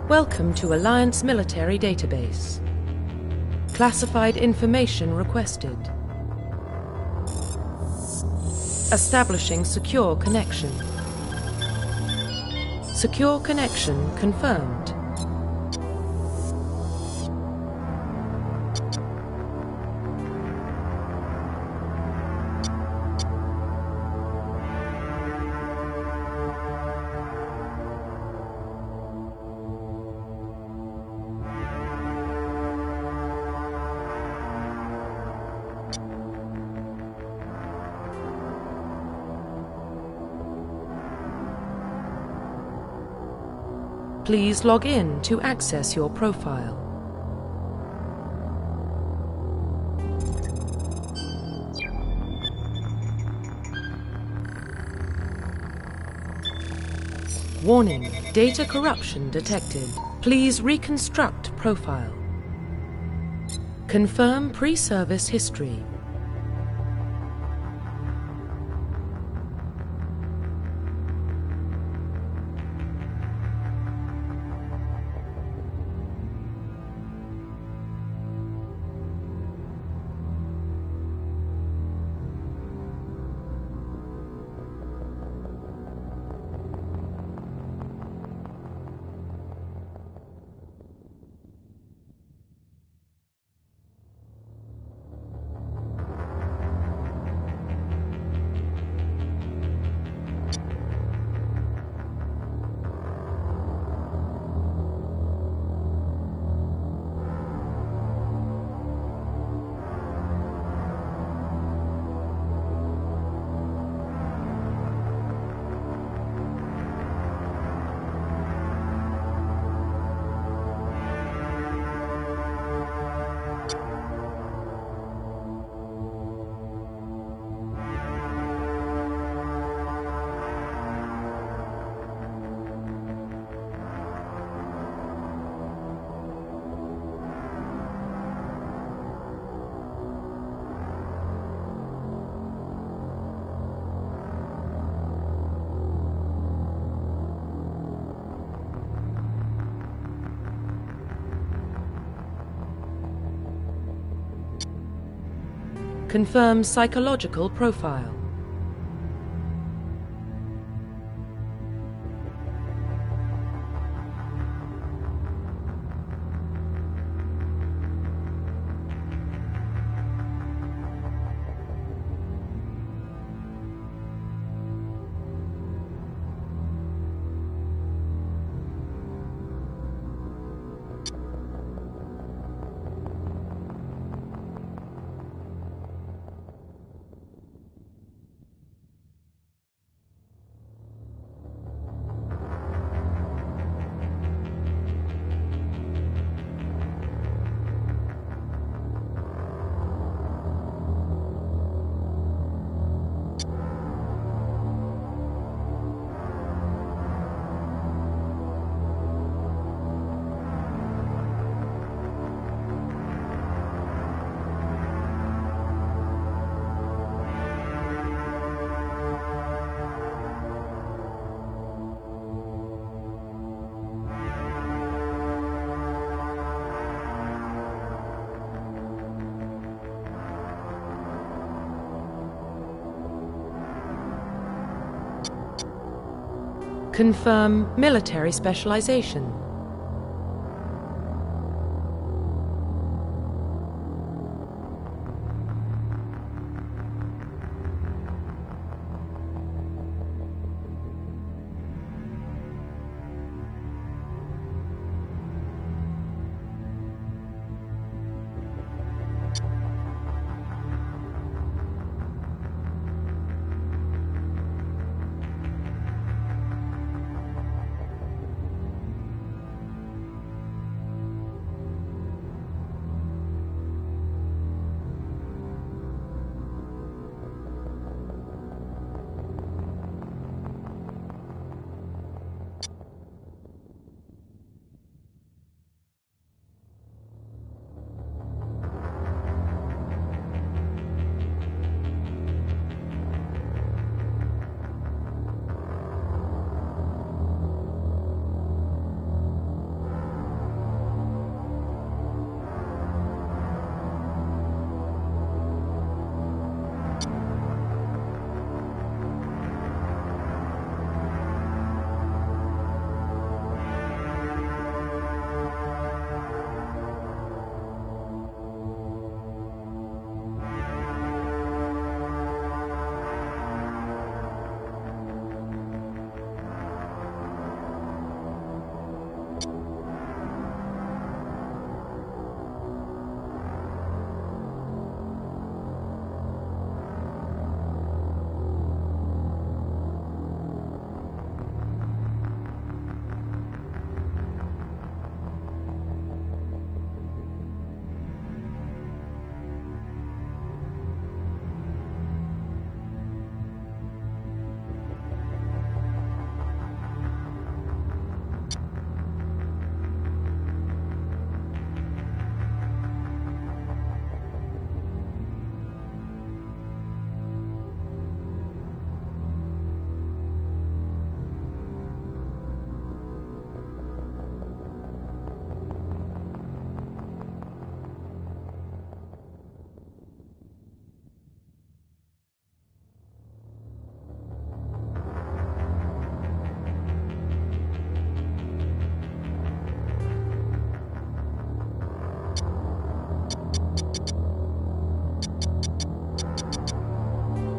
Welcome to Alliance Military Database. Classified information requested. Establishing secure connection. Secure connection confirmed. Please log in to access your profile. Warning, data corruption detected. Please reconstruct profile. Confirm pre-service history. Confirm psychological profile. Confirm military specialization.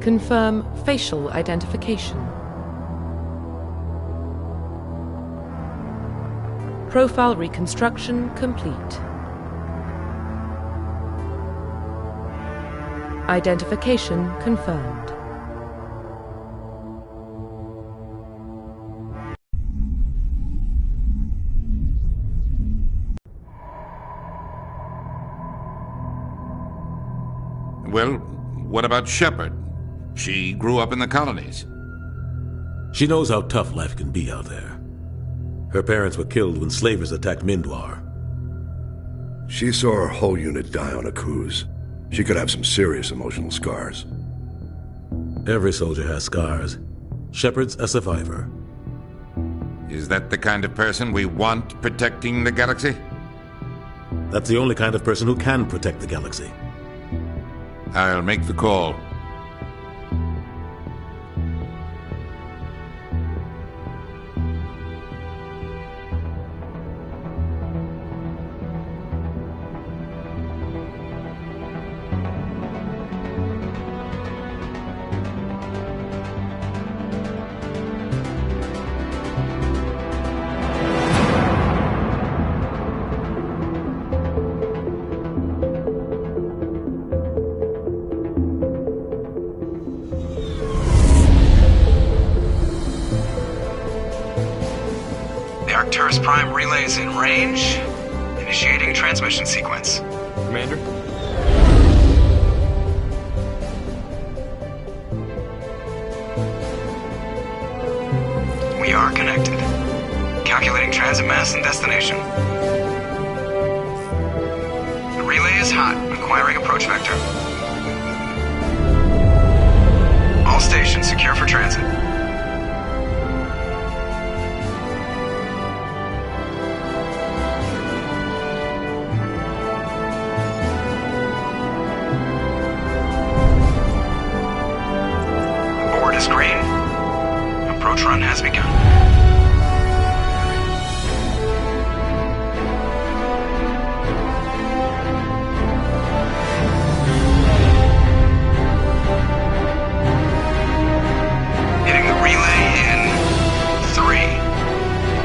Confirm facial identification. Profile reconstruction complete. Identification confirmed. Well, what about Shepard? She grew up in the colonies. She knows how tough life can be out there. Her parents were killed when slavers attacked Mindwar. She saw her whole unit die on Akuz. She could have some serious emotional scars. Every soldier has scars. Shepard's a survivor. Is that the kind of person we want protecting the galaxy? That's the only kind of person who can protect the galaxy. I'll make the call. Arcturus Prime relay is in range. Initiating transmission sequence. Commander? We are connected. Calculating transit mass and destination. The relay is hot, acquiring approach vector. All stations secure for transit. Green. Approach run has begun. Hitting the relay in 3,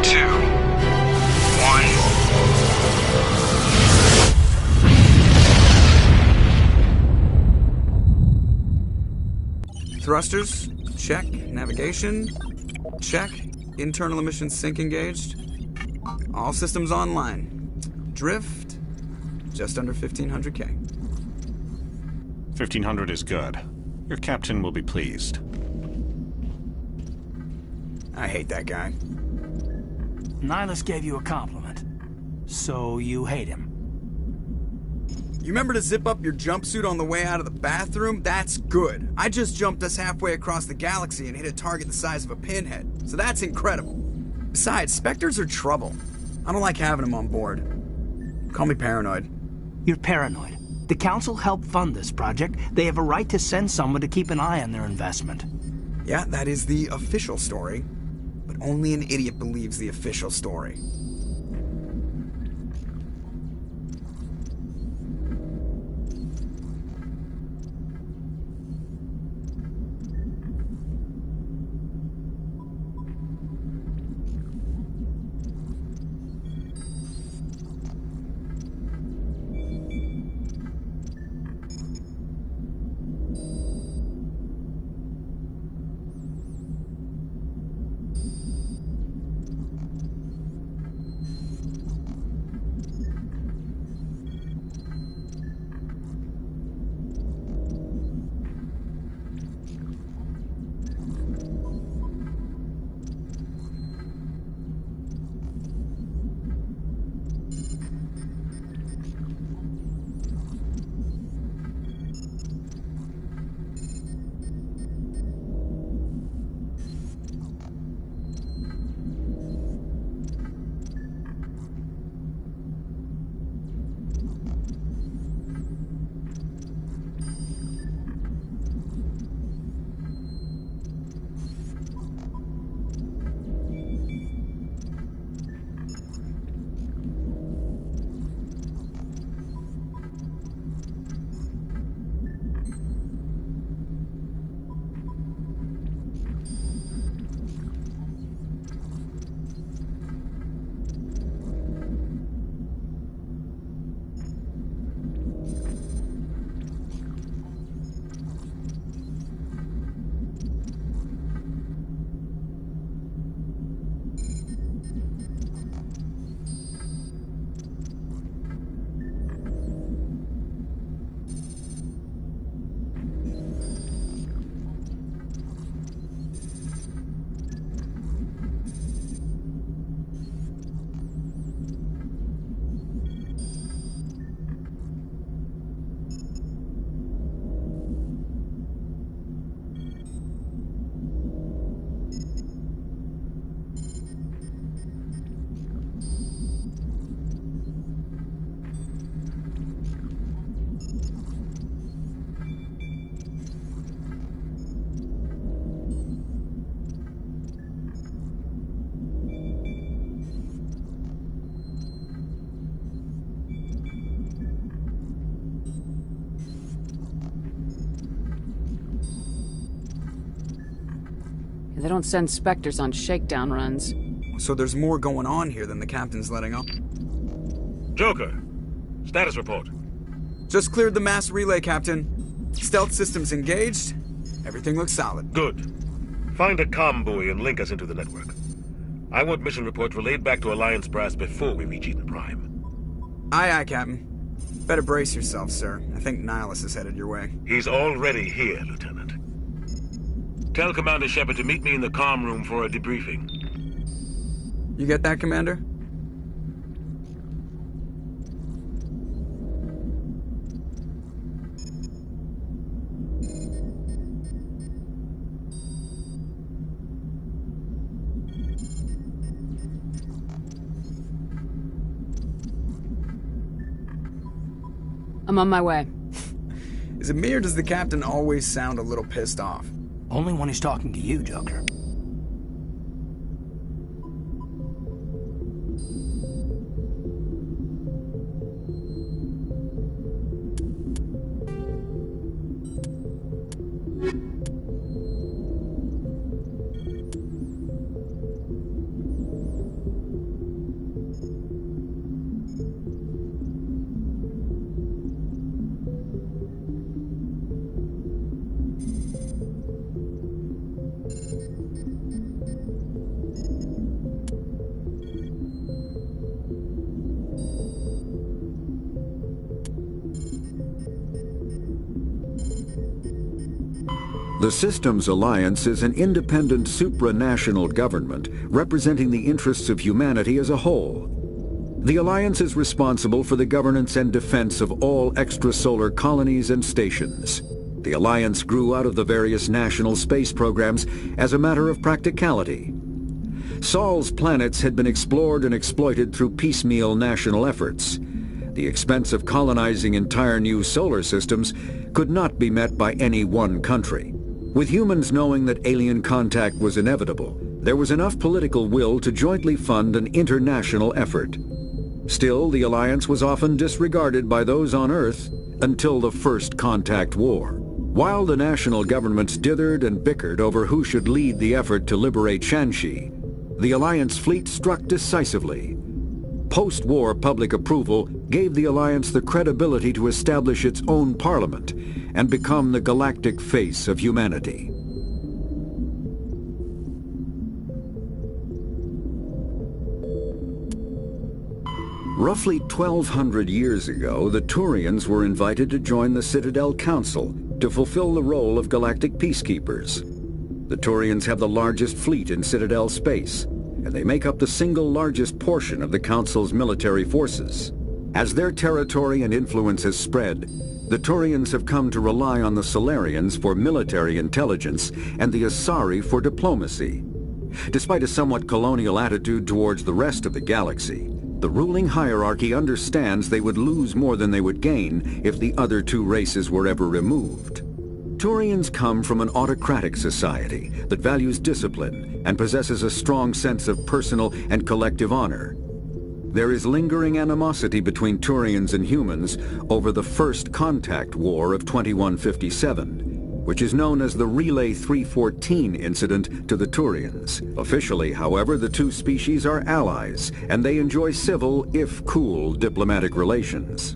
2, 1. Thrusters. Check. Navigation. Check. Internal emissions sync engaged. All systems online. Drift. Just under 1,500K. 1,500 is good. Your captain will be pleased. I hate that guy. Nihilus gave you a compliment. So you hate him. You remember to zip up your jumpsuit on the way out of the bathroom? That's good. I just jumped us halfway across the galaxy and hit a target the size of a pinhead. So that's incredible. Besides, Spectres are trouble. I don't like having them on board. Call me paranoid. You're paranoid. The Council helped fund this project. They have a right to send someone to keep an eye on their investment. Yeah, that is the official story. But only an idiot believes the official story. they don't send Spectres on shakedown runs. So there's more going on here than the captain's letting on. Joker, status report. Just cleared the mass relay, Captain. Stealth systems engaged. Everything looks solid. Good. Find a comm buoy and link us into the network. I want mission reports relayed back to Alliance Brass before we reach Eden Prime. Aye, aye, Captain. Better brace yourself, sir. I think Nihilus is headed your way. He's already here, Lieutenant. Tell Commander Shepard to meet me in the comm room for a debriefing. You get that, Commander? I'm on my way. Is it me or does the captain always sound a little pissed off? Only when he's talking to you, Joker. The Systems Alliance is an independent supranational government representing the interests of humanity as a whole. The Alliance is responsible for the governance and defense of all extrasolar colonies and stations. The Alliance grew out of the various national space programs as a matter of practicality. Sol's planets had been explored and exploited through piecemeal national efforts. The expense of colonizing entire new solar systems could not be met by any one country. With humans knowing that alien contact was inevitable, there was enough political will to jointly fund an international effort. Still, the Alliance was often disregarded by those on Earth until the First Contact War. While the national governments dithered and bickered over who should lead the effort to liberate Shanxi, the Alliance fleet struck decisively. Post-war public approval gave the Alliance the credibility to establish its own parliament and become the galactic face of humanity. Roughly 1,200 years ago, the Turians were invited to join the Citadel Council to fulfill the role of galactic peacekeepers. The Turians have the largest fleet in Citadel space, and they make up the single largest portion of the Council's military forces. As their territory and influence has spread, the Turians have come to rely on the Solarians for military intelligence and the Asari for diplomacy. Despite a somewhat colonial attitude towards the rest of the galaxy, the ruling hierarchy understands they would lose more than they would gain if the other two races were ever removed. Turians come from an autocratic society that values discipline and possesses a strong sense of personal and collective honor. There is lingering animosity between Turians and humans over the First Contact War of 2157, which is known as the Relay 314 incident to the Turians. Officially, however, the two species are allies, and they enjoy civil, if cool, diplomatic relations.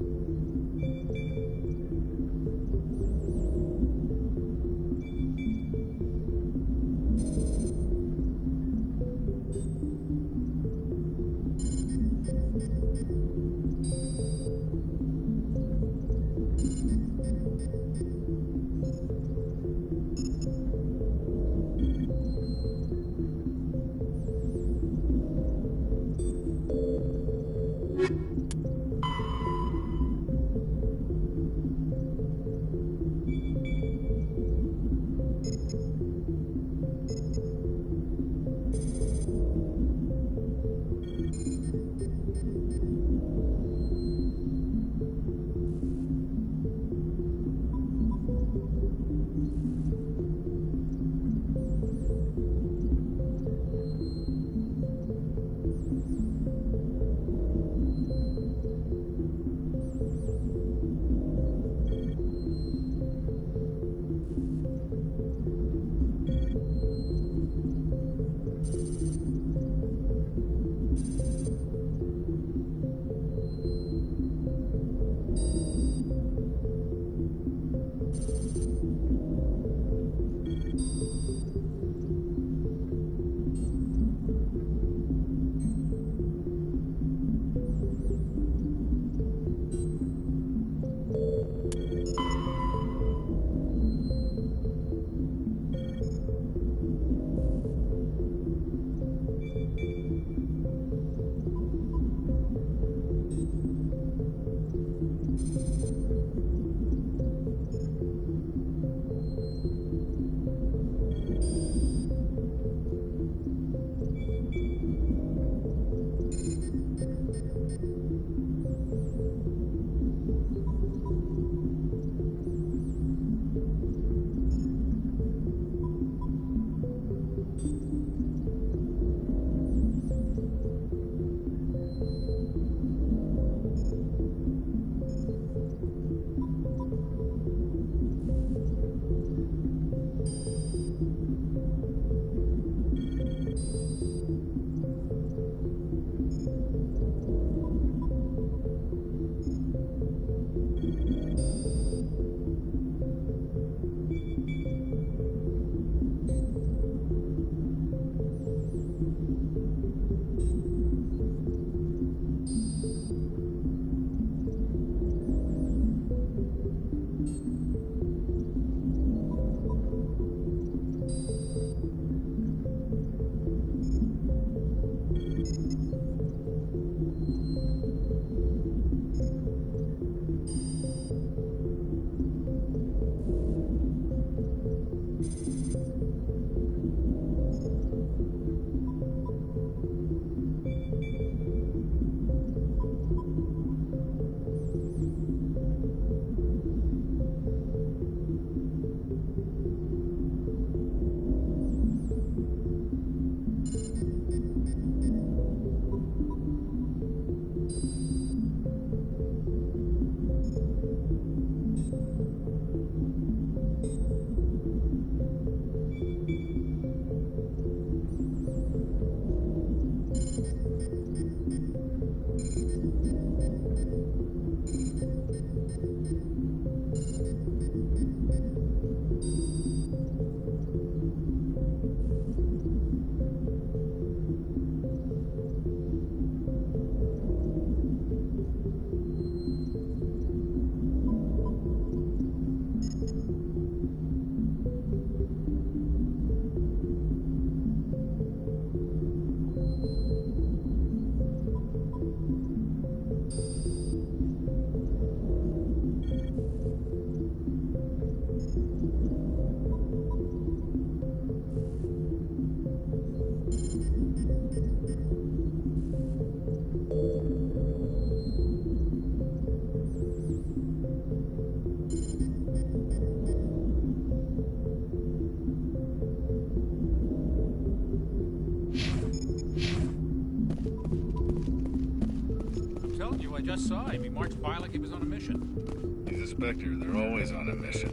just saw him. He marched by like he was on a mission. He's a Spectre. They're always on a mission.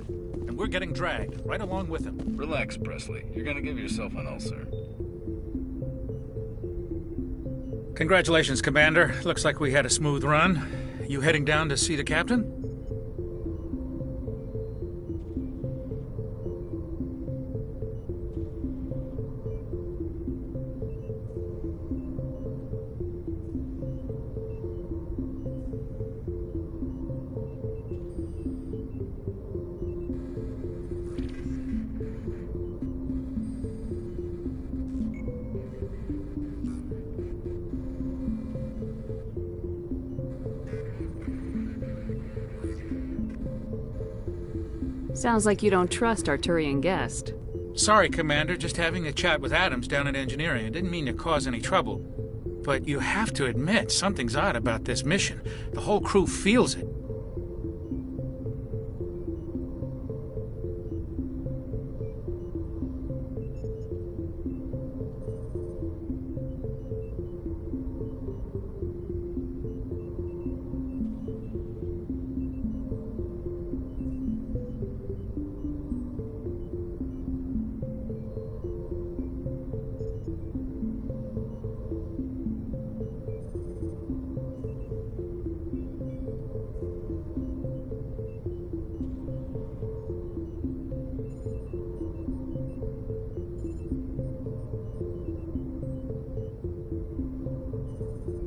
And we're getting dragged, right along with him. Relax, Presley. You're gonna give yourself an ulcer. Congratulations, Commander. Looks like we had a smooth run. You heading down to see the captain? Sounds like you don't trust our Turian guest. Sorry, Commander. Just having a chat with Adams down at engineering. I didn't mean to cause any trouble. But you have to admit, something's odd about this mission. The whole crew feels it.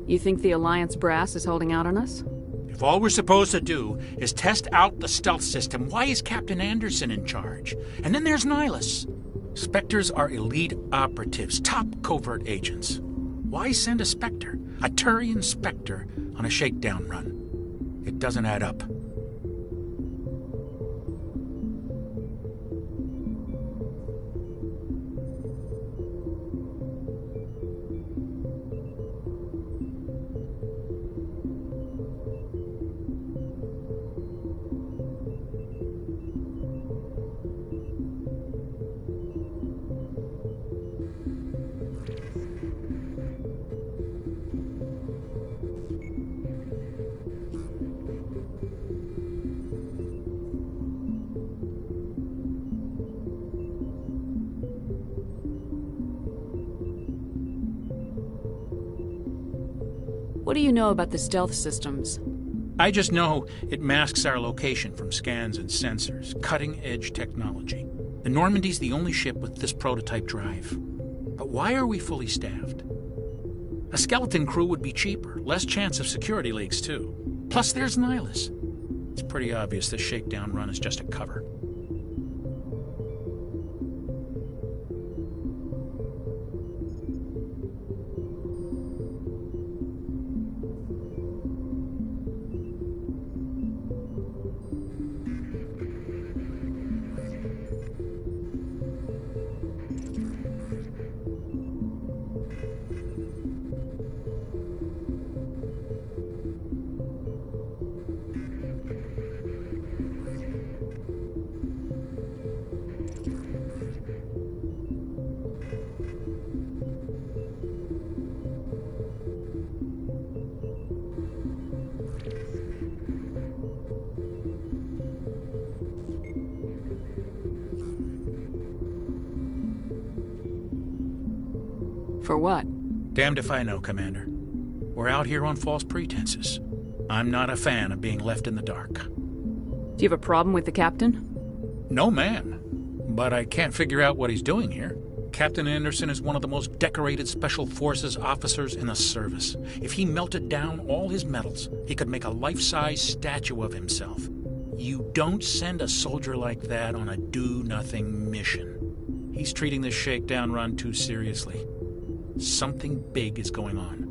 You think the Alliance brass is holding out on us? If all we're supposed to do is test out the stealth system, why is Captain Anderson in charge? And then there's Nihilus. Spectres are elite operatives, top covert agents. Why send a Spectre, a Turian Spectre, on a shakedown run? It doesn't add up. What do you know about the stealth systems? I just know it masks our location from scans and sensors. Cutting-edge technology. The Normandy's the only ship with this prototype drive. But why are we fully staffed? A skeleton crew would be cheaper. Less chance of security leaks, too. Plus, there's Nihilus. It's pretty obvious this shakedown run is just a cover. For what? Damned if I know, Commander. We're out here on false pretenses. I'm not a fan of being left in the dark. Do you have a problem with the captain? No, man. But I can't figure out what he's doing here. Captain Anderson is one of the most decorated Special Forces officers in the service. If he melted down all his medals, he could make a life-size statue of himself. You don't send a soldier like that on a do-nothing mission. He's treating this shakedown run too seriously. Something big is going on.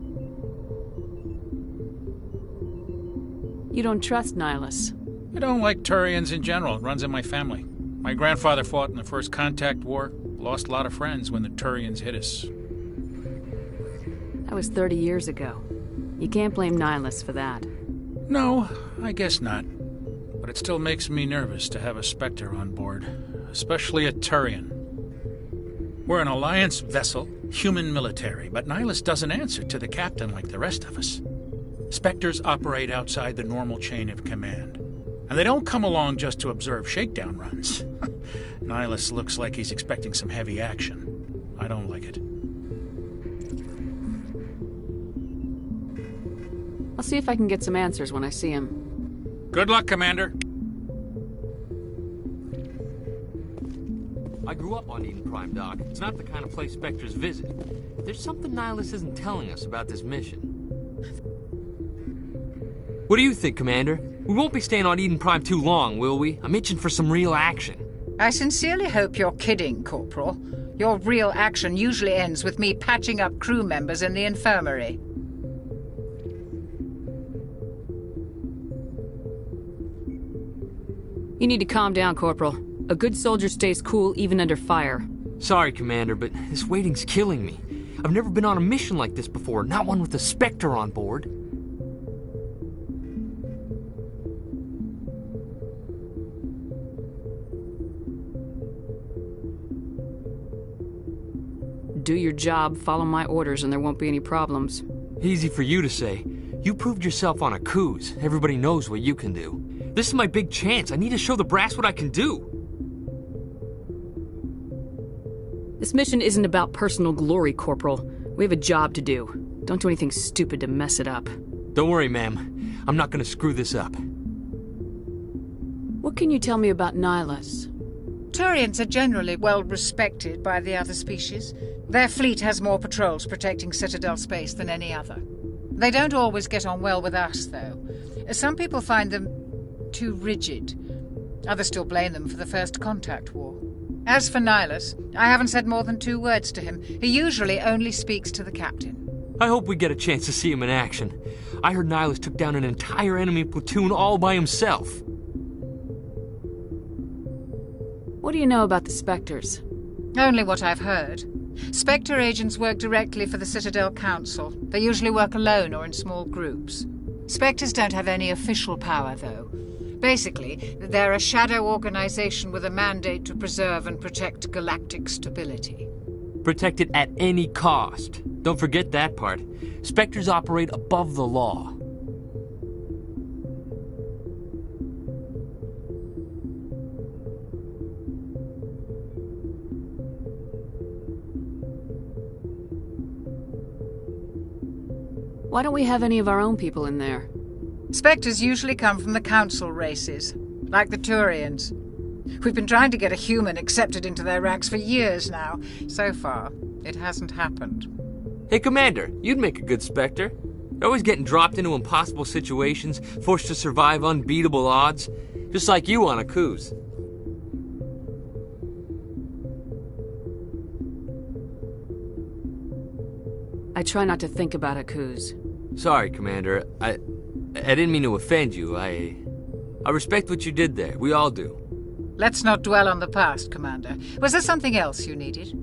You don't trust Nihilus? I don't like Turians in general. It runs in my family. My grandfather fought in the First Contact War. Lost a lot of friends when the Turians hit us. That was 30 years ago. You can't blame Nihilus for that. No, I guess not. But it still makes me nervous to have a Spectre on board. Especially a Turian. We're an Alliance vessel, human military, but Nihilus doesn't answer to the captain like the rest of us. Spectres operate outside the normal chain of command. And they don't come along just to observe shakedown runs. Nihilus looks like he's expecting some heavy action. I don't like it. I'll see if I can get some answers when I see him. Good luck, Commander. I grew up on Eden Prime, Doc. It's not the kind of place Spectres visit. There's something Nihilus isn't telling us about this mission. What do you think, Commander? We won't be staying on Eden Prime too long, will we? I'm itching for some real action. I sincerely hope you're kidding, Corporal. Your real action usually ends with me patching up crew members in the infirmary. You need to calm down, Corporal. A good soldier stays cool even under fire. Sorry, Commander, but this waiting's killing me. I've never been on a mission like this before, not one with a Spectre on board. Do your job, follow my orders, and there won't be any problems. Easy for you to say. You proved yourself on Akuz. Everybody knows what you can do. This is my big chance. I need to show the brass what I can do. This mission isn't about personal glory, Corporal. We have a job to do. Don't do anything stupid to mess it up. Don't worry, ma'am. I'm not gonna screw this up. What can you tell me about Nihilus? Turians are generally well respected by the other species. Their fleet has more patrols protecting Citadel space than any other. They don't always get on well with us, though. Some people find them too rigid. Others still blame them for the First Contact War. As for Nihilus, I haven't said more than 2 words to him. He usually only speaks to the captain. I hope we get a chance to see him in action. I heard Nihilus took down an entire enemy platoon all by himself. What do you know about the Spectres? Only what I've heard. Spectre agents work directly for the Citadel Council. They usually work alone or in small groups. Spectres don't have any official power, though. Basically, they're a shadow organization with a mandate to preserve and protect galactic stability. Protect it at any cost. Don't forget that part. Spectres operate above the law. Why don't we have any of our own people in there? Spectres usually come from the Council races, like the Turians. We've been trying to get a human accepted into their ranks for years now. So far, it hasn't happened. Hey, Commander, you'd make a good Spectre. You're always getting dropped into impossible situations, forced to survive unbeatable odds. Just like you on Akuz. I try not to think about Akuz. Sorry, Commander. I didn't mean to offend you. I respect what you did there. We all do. Let's not dwell on the past, Commander. Was there something else you needed?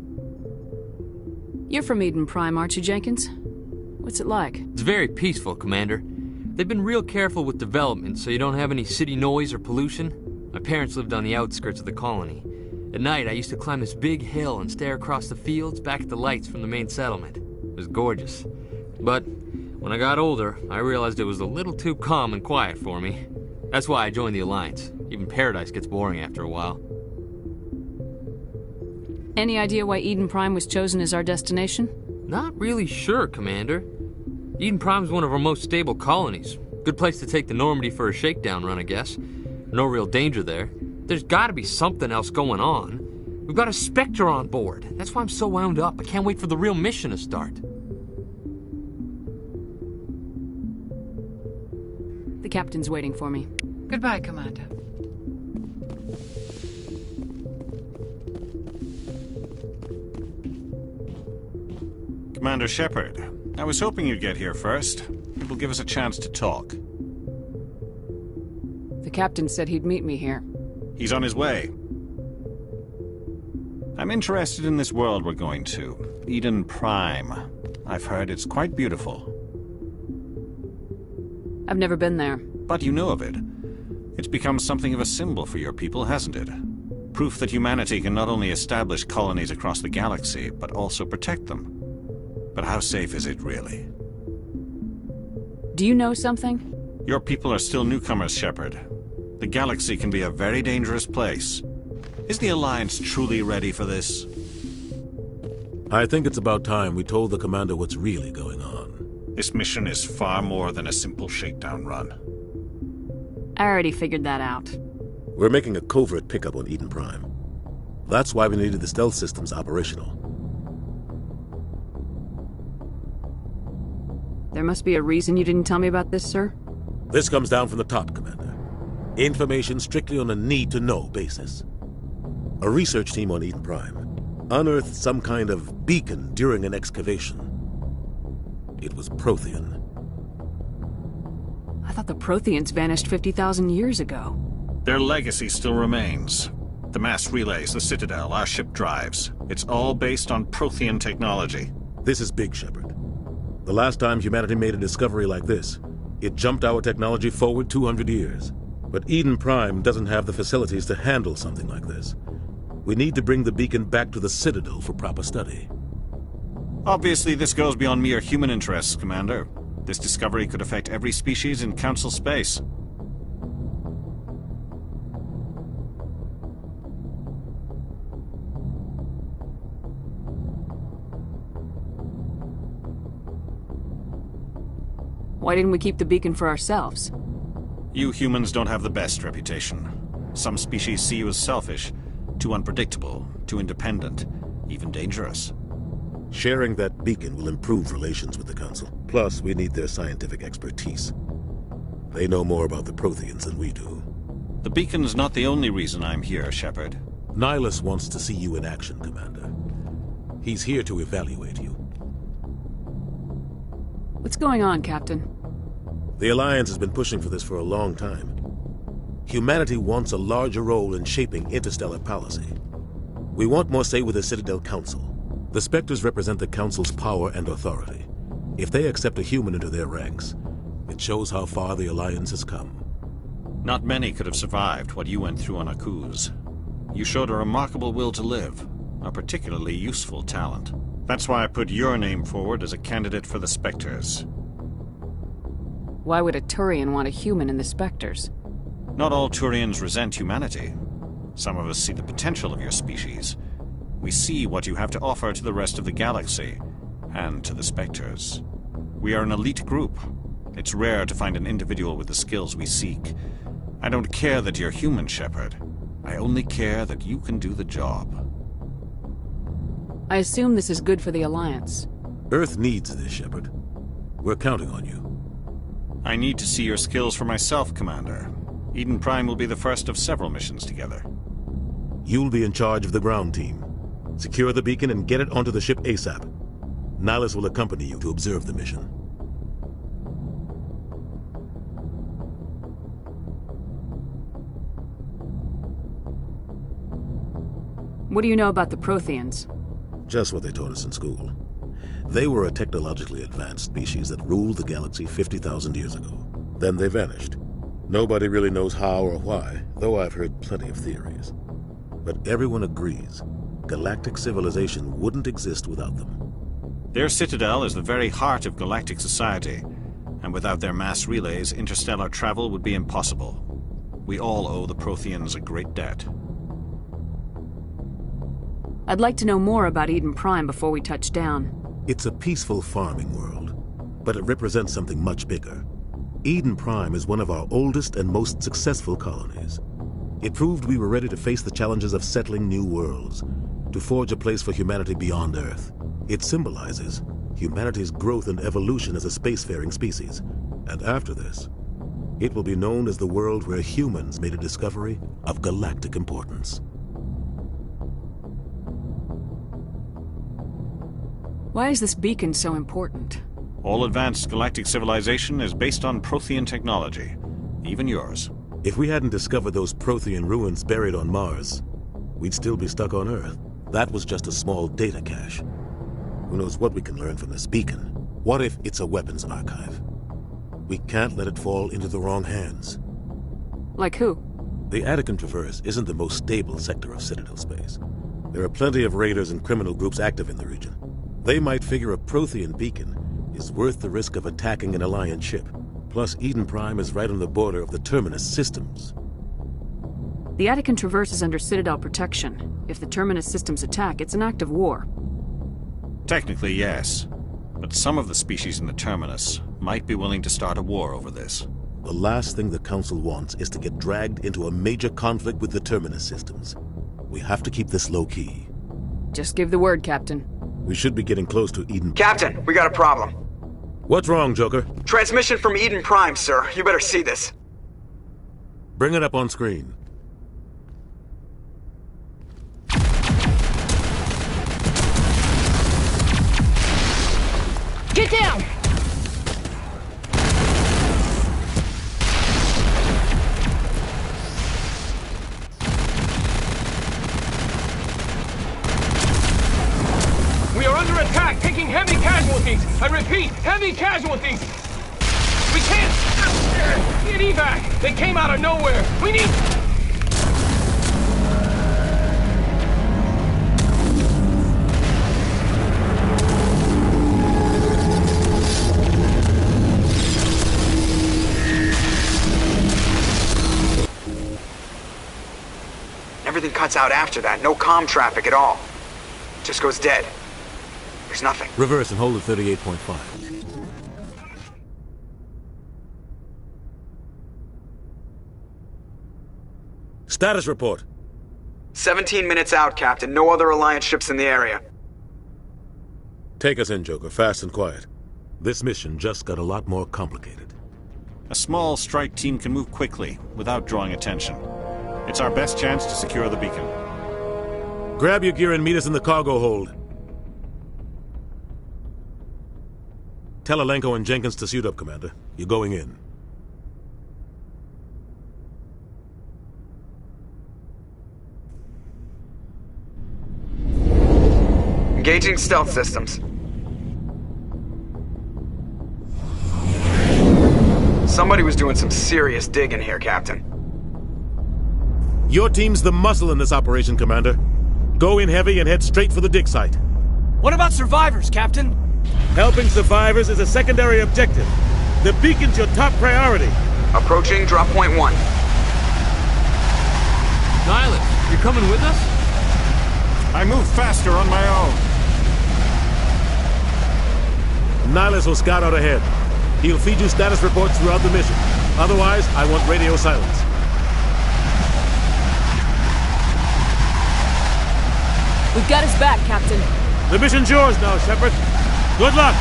You're from Eden Prime, aren't you, Jenkins? What's it like? It's very peaceful, Commander. They've been real careful with development so you don't have any city noise or pollution. My parents lived on the outskirts of the colony. At night, I used to climb this big hill and stare across the fields back at the lights from the main settlement. It was gorgeous. But when I got older, I realized it was a little too calm and quiet for me. That's why I joined the Alliance. Even Paradise gets boring after a while. Any idea why Eden Prime was chosen as our destination? Not really sure, Commander. Eden Prime's one of our most stable colonies. Good place to take the Normandy for a shakedown run, I guess. No real danger there. There's gotta be something else going on. We've got a Spectre on board. That's why I'm so wound up. I can't wait for the real mission to start. The captain's waiting for me. Goodbye, Commander. Commander Shepard, I was hoping you'd get here first. It will give us a chance to talk. The captain said he'd meet me here. He's on his way. I'm interested in this world we're going to, Eden Prime. I've heard it's quite beautiful. I've never been there. But you know of it. It's become something of a symbol for your people, hasn't it? Proof that humanity can not only establish colonies across the galaxy, but also protect them. But how safe is it, really? Do you know something? Your people are still newcomers, Shepard. The galaxy can be a very dangerous place. Is the Alliance truly ready for this? I think it's about time we told the Commander what's really going on. This mission is far more than a simple shakedown run. I already figured that out. We're making a covert pickup on Eden Prime. That's why we needed the stealth systems operational. There must be a reason you didn't tell me about this, sir? This comes down from the top, Commander. Information strictly on a need-to-know basis. A research team on Eden Prime unearthed some kind of beacon during an excavation. It was Prothean. I thought the Protheans vanished 50,000 years ago. Their legacy still remains. The mass relays, the Citadel, our ship drives. It's all based on Prothean technology. This is big, Shepard. The last time humanity made a discovery like this, it jumped our technology forward 200 years. But Eden Prime doesn't have the facilities to handle something like this. We need to bring the beacon back to the Citadel for proper study. Obviously, this goes beyond mere human interests, Commander. This discovery could affect every species in Council space. Why didn't we keep the beacon for ourselves? You humans don't have the best reputation. Some species see you as selfish, too unpredictable, too independent, even dangerous. Sharing that beacon will improve relations with the Council. Plus, we need their scientific expertise. They know more about the Protheans than we do. The beacon's not the only reason I'm here, Shepard. Nihilus wants to see you in action, Commander. He's here to evaluate you. What's going on, Captain? The Alliance has been pushing for this for a long time. Humanity wants a larger role in shaping interstellar policy. We want more say with the Citadel Council. The Spectres represent the Council's power and authority. If they accept a human into their ranks, it shows how far the Alliance has come. Not many could have survived what you went through on Akuz. You showed a remarkable will to live, a particularly useful talent. That's why I put your name forward as a candidate for the Spectres. Why would a Turian want a human in the Spectres? Not all Turians resent humanity. Some of us see the potential of your species. We see what you have to offer to the rest of the galaxy, and to the Spectres. We are an elite group. It's rare to find an individual with the skills we seek. I don't care that you're human, Shepard. I only care that you can do the job. I assume this is good for the Alliance. Earth needs this, Shepard. We're counting on you. I need to see your skills for myself, Commander. Eden Prime will be the first of several missions together. You'll be in charge of the ground team. Secure the beacon and get it onto the ship ASAP. Nihilus will accompany you to observe the mission. What do you know about the Protheans? Just what they taught us in school. They were a technologically advanced species that ruled the galaxy 50,000 years ago. Then they vanished. Nobody really knows how or why, though I've heard plenty of theories. But everyone agrees, galactic civilization wouldn't exist without them. Their citadel is the very heart of galactic society, and without their mass relays, interstellar travel would be impossible. We all owe the Protheans a great debt. I'd like to know more about Eden Prime before we touch down. It's a peaceful farming world, but it represents something much bigger. Eden Prime is one of our oldest and most successful colonies. It proved we were ready to face the challenges of settling new worlds, to forge a place for humanity beyond Earth. It symbolizes humanity's growth and evolution as a spacefaring species. And after this, it will be known as the world where humans made a discovery of galactic importance. Why is this beacon so important? All advanced galactic civilization is based on Prothean technology, even yours. If we hadn't discovered those Prothean ruins buried on Mars, we'd still be stuck on Earth. That was just a small data cache. Who knows what we can learn from this beacon? What if it's a weapons archive? We can't let it fall into the wrong hands. Like who? The Attican Traverse isn't the most stable sector of Citadel space. There are plenty of raiders and criminal groups active in the region. They might figure a Prothean beacon is worth the risk of attacking an Alliance ship. Plus, Eden Prime is right on the border of the Terminus systems. The Attican Traverse is under Citadel protection. If the Terminus systems attack, it's an act of war. Technically, yes. But some of the species in the Terminus might be willing to start a war over this. The last thing the Council wants is to get dragged into a major conflict with the Terminus systems. We have to keep this low-key. Just give the word, Captain. We should be getting close to Eden. Captain, we got a problem. What's wrong, Joker? Transmission from Eden Prime, sir. You better see this. Bring it up on screen. Get down! We are under attack, taking heavy casualties. I repeat, heavy casualties. We can't get evac. They came out of nowhere. We need... Everything cuts out after that. No comm traffic at all. Just goes dead. There's nothing. Reverse and hold at 38.5. Status report. 17 minutes out, Captain. No other Alliance ships in the area. Take us in, Joker. Fast and quiet. This mission just got a lot more complicated. A small strike team can move quickly, without drawing attention. It's our best chance to secure the beacon. Grab your gear and meet us in the cargo hold. Tell Alenko and Jenkins to suit up, Commander. You're going in. Engaging stealth systems. Somebody was doing some serious digging here, Captain. Your team's the muscle in this operation, Commander. Go in heavy and head straight for the dig site. What about survivors, Captain? Helping survivors is a secondary objective. The beacon's your top priority. Approaching drop point 1. Nihilus, you're coming with us? I move faster on my own. Nihilus will scout out ahead. He'll feed you status reports throughout the mission. Otherwise, I want radio silence. We've got his back, Captain. The mission's yours now, Shepard. Good luck!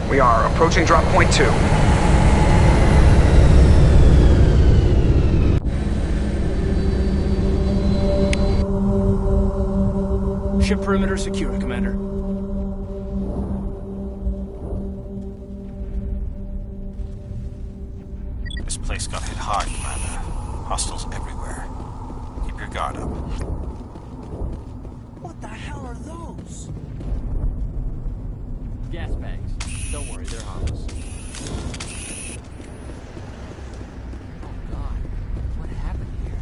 We are approaching drop point 2. Ship perimeter secure, Commander. This place got hit hard, Commander. Hostiles everywhere. Keep your guard up. What the hell are those? Gas bags. Don't worry, they're harmless. Oh God, what happened here?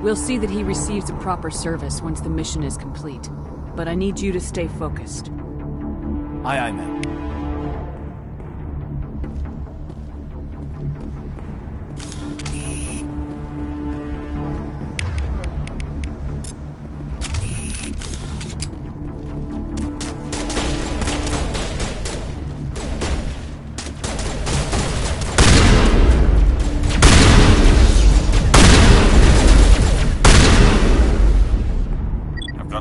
We'll see that he receives a proper service once the mission is complete. But I need you to stay focused. Aye, aye, ma'am.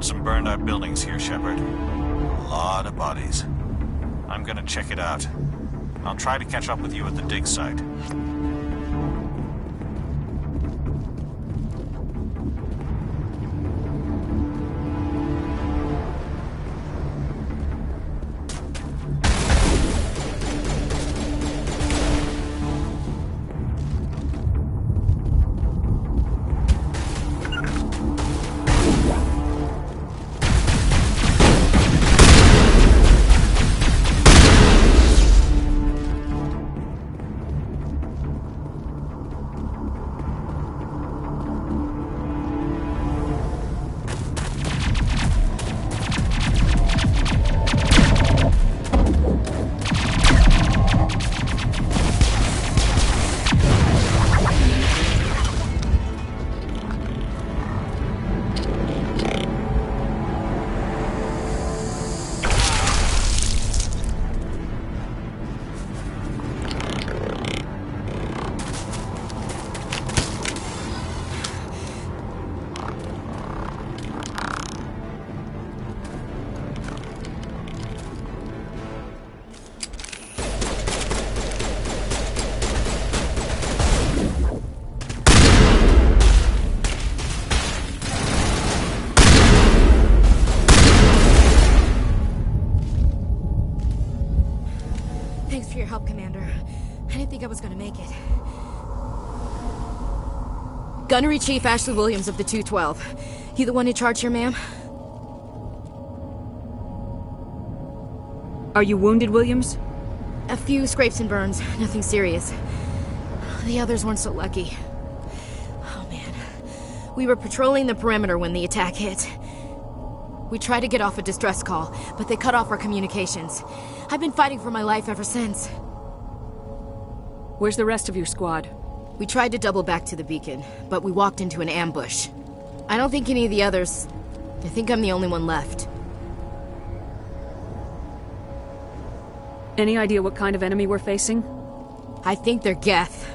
out some burned out buildings here, Shepard. A lot of bodies. I'm gonna check it out. I'll try to catch up with you at the dig site. Thanks for your help, Commander. I didn't think I was gonna make it. Gunnery Chief Ashley Williams of the 212. You the one in charge here, ma'am? Are you wounded, Williams? A few scrapes and burns, nothing serious. The others weren't so lucky. Oh man. We were patrolling the perimeter when the attack hit. We tried to get off a distress call, but they cut off our communications. I've been fighting for my life ever since. Where's the rest of your squad? We tried to double back to the beacon, but we walked into an ambush. I don't think any of the others... I think I'm the only one left. Any idea what kind of enemy we're facing? I think they're Geth.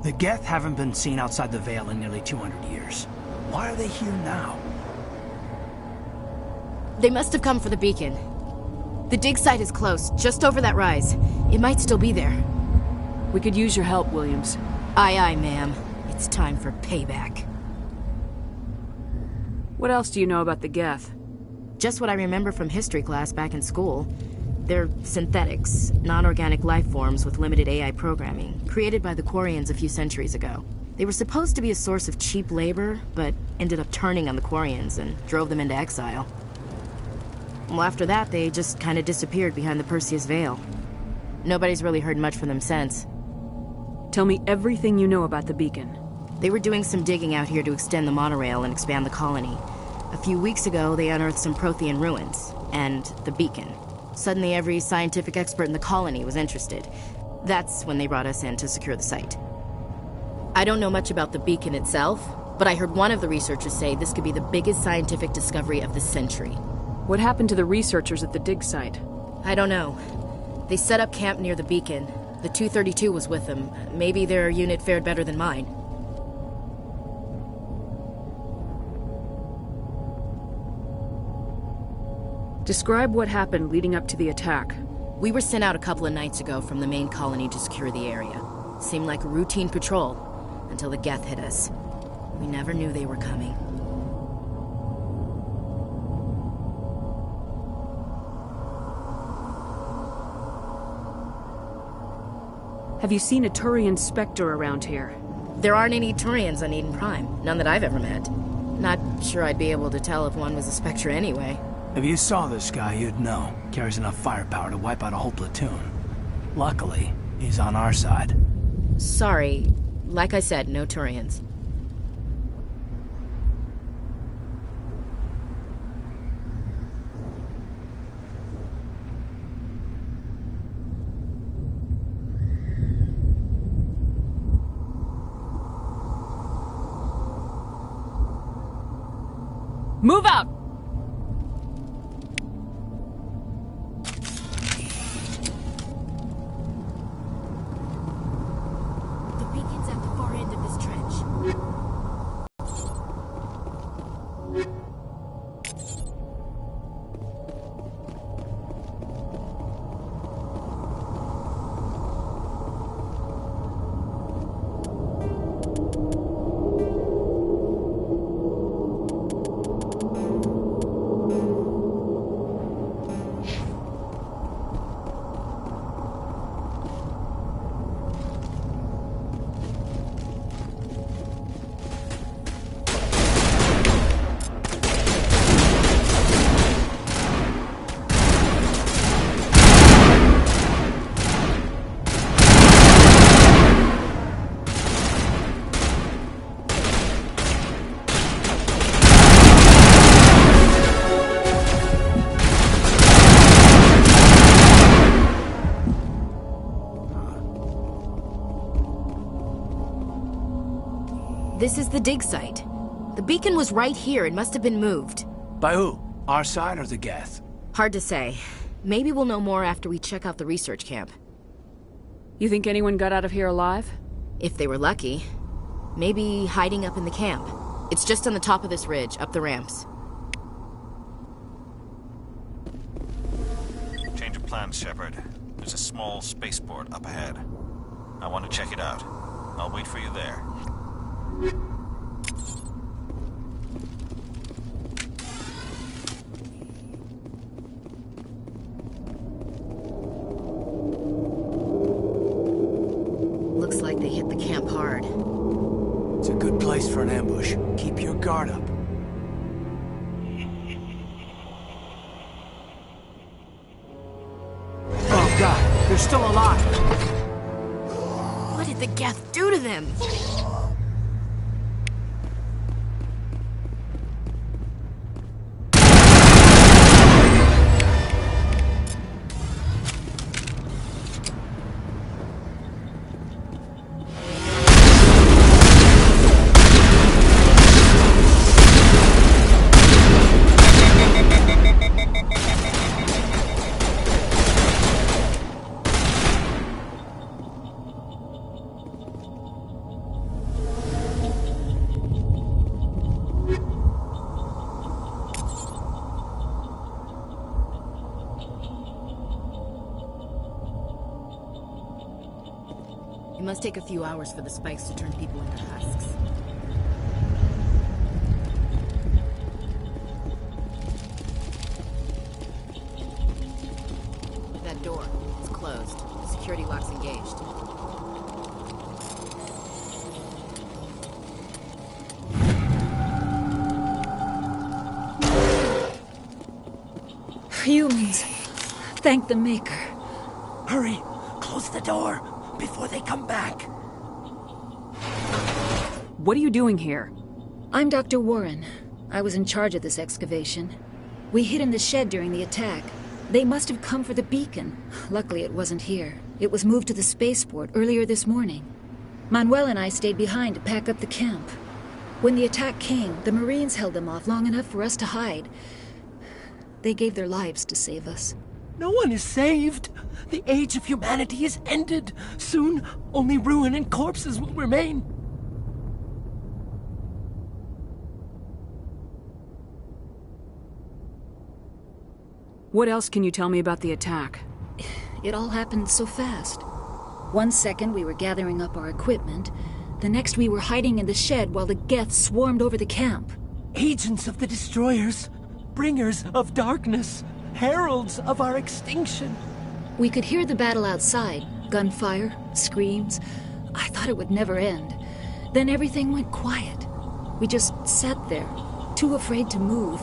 The Geth haven't been seen outside the Veil in nearly 200 years. Why are they here now? They must have come for the beacon. The dig site is close, just over that rise. It might still be there. We could use your help, Williams. Aye, aye, ma'am. It's time for payback. What else do you know about the Geth? Just what I remember from history class back in school. They're synthetics, non-organic life forms with limited AI programming, created by the Quarians a few centuries ago. They were supposed to be a source of cheap labor, but ended up turning on the Quarians and drove them into exile. Well, after that, they just kind of disappeared behind the Perseus Veil. Nobody's really heard much from them since. Tell me everything you know about the beacon. They were doing some digging out here to extend the monorail and expand the colony. A few weeks ago, they unearthed some Prothean ruins, and the beacon. Suddenly, every scientific expert in the colony was interested. That's when they brought us in to secure the site. I don't know much about the beacon itself, but I heard one of the researchers say this could be the biggest scientific discovery of the century. What happened to the researchers at the dig site? I don't know. They set up camp near the beacon. The 232 was with them. Maybe their unit fared better than mine. Describe what happened leading up to the attack. We were sent out a couple of nights ago from the main colony to secure the area. Seemed like a routine patrol, until the Geth hit us. We never knew they were coming. Have you seen a Turian Spectre around here? There aren't any Turians on Eden Prime. None that I've ever met. Not sure I'd be able to tell if one was a Spectre anyway. If you saw this guy, you'd know. Carries enough firepower to wipe out a whole platoon. Luckily, he's on our side. Sorry. Like I said, no Turians. Move out! The beacon's at the far end of this trench. This is the dig site. The beacon was right here. It must have been moved. By who? Our side or the Geth? Hard to say. Maybe we'll know more after we check out the research camp. You think anyone got out of here alive? If they were lucky. Maybe hiding up in the camp. It's just on the top of this ridge, up the ramps. Change of plans, Shepard. There's a small spaceport up ahead. I want to check it out. I'll wait for you there. Looks like they hit the camp hard. It's a good place for an ambush. Keep your guard up. Oh god, they're still alive! What did the Geth do to them? It must take a few hours for the spikes to turn people into husks. That door, it's closed. The security lock's engaged. Humans. Thank the Maker. Hurry! Close the door before they come back. What are you doing here? I'm Dr. Warren. I was in charge of this excavation. We hid in the shed during the attack. They must have come for the beacon. Luckily, it wasn't here. It was moved to the spaceport earlier this morning. Manuel and I stayed behind to pack up the camp. When the attack came, the Marines held them off long enough for us to hide. They gave their lives to save us. No one is saved. The age of humanity is ended. Soon, only ruin and corpses will remain. What else can you tell me about the attack? It all happened so fast. 1 second we were gathering up our equipment. The next we were hiding in the shed while the Geth swarmed over the camp. Agents of the Destroyers. Bringers of darkness. Heralds of our extinction. We could hear the battle outside. Gunfire, screams. I thought it would never end. Then everything went quiet. We just sat there, too afraid to move,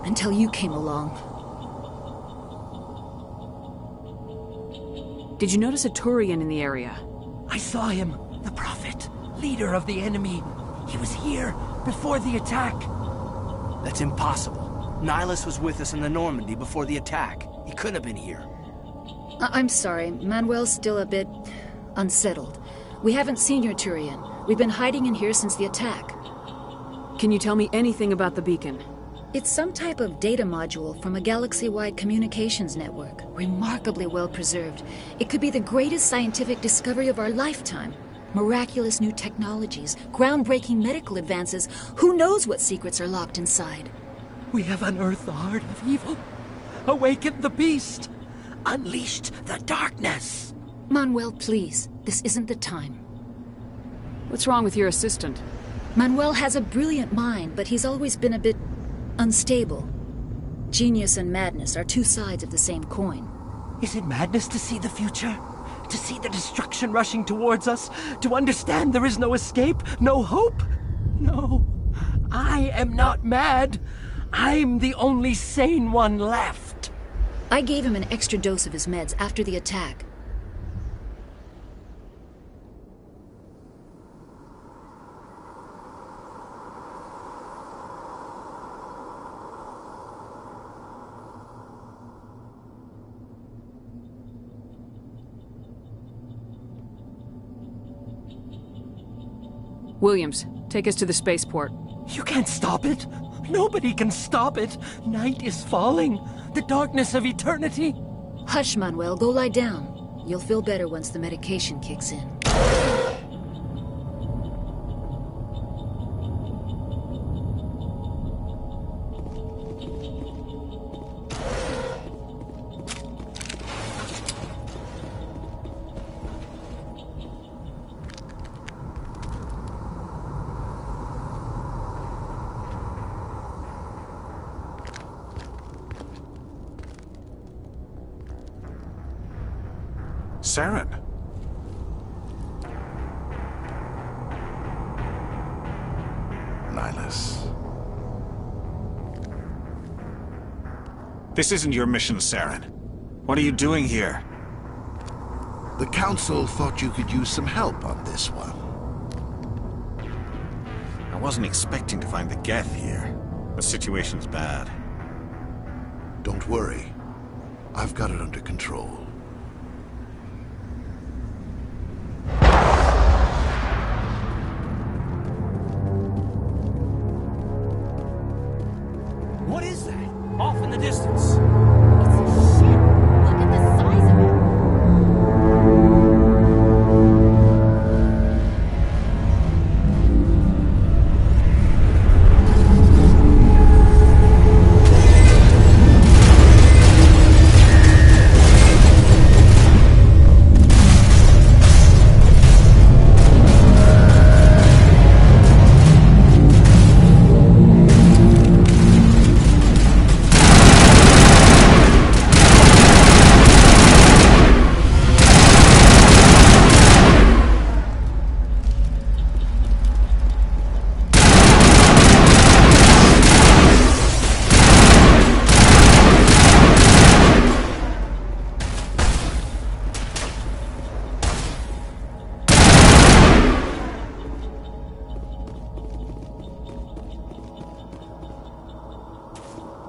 until you came along. Did you notice a Turian in the area? I saw him. The Prophet. Leader of the enemy. He was here before the attack. That's impossible. Nihilus was with us in the Normandy before the attack. He couldn't have been here. I'm sorry. Manuel's still a bit unsettled. We haven't seen your Turian. We've been hiding in here since the attack. Can you tell me anything about the beacon? It's some type of data module from a galaxy-wide communications network. Remarkably well preserved. It could be the greatest scientific discovery of our lifetime. Miraculous new technologies, groundbreaking medical advances. Who knows what secrets are locked inside? We have unearthed the heart of evil. Awakened the beast. Unleashed the darkness. Manuel, please. This isn't the time. What's wrong with your assistant? Manuel has a brilliant mind, but he's always been a bit unstable. Genius and madness are two sides of the same coin. Is it madness to see the future? To see the destruction rushing towards us? To understand there is no escape? No hope? No. I am not mad. I'm the only sane one left. I gave him an extra dose of his meds after the attack. Williams, take us to the spaceport. You can't stop it. Nobody can stop it. Night is falling. The darkness of eternity. Hush, Manuel. Go lie down. You'll feel better once the medication kicks in. Saren. Nihilus. This isn't your mission, Saren. What are you doing here? The Council thought you could use some help on this one. I wasn't expecting to find the Geth here. The situation's bad. Don't worry. I've got it under control. What is that? Off in the distance. Look at the size of it.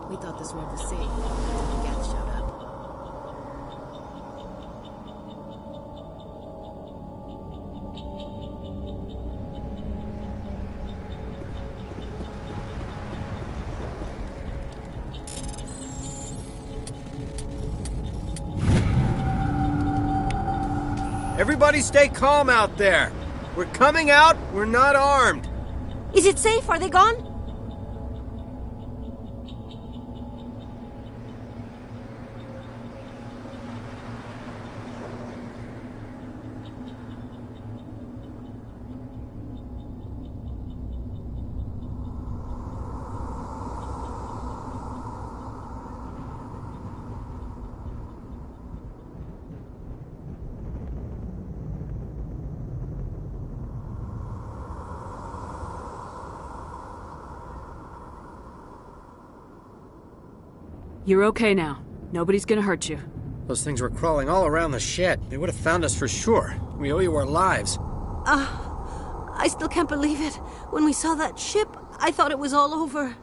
We thought this world was safe until the Geth showed up. Everybody stay calm out there. We're coming out, we're not armed. Is it safe? Are they gone? You're okay now. Nobody's gonna hurt you. Those things were crawling all around the shed. They would have found us for sure. We owe you our lives. I still can't believe it. When we saw that ship, I thought it was all over.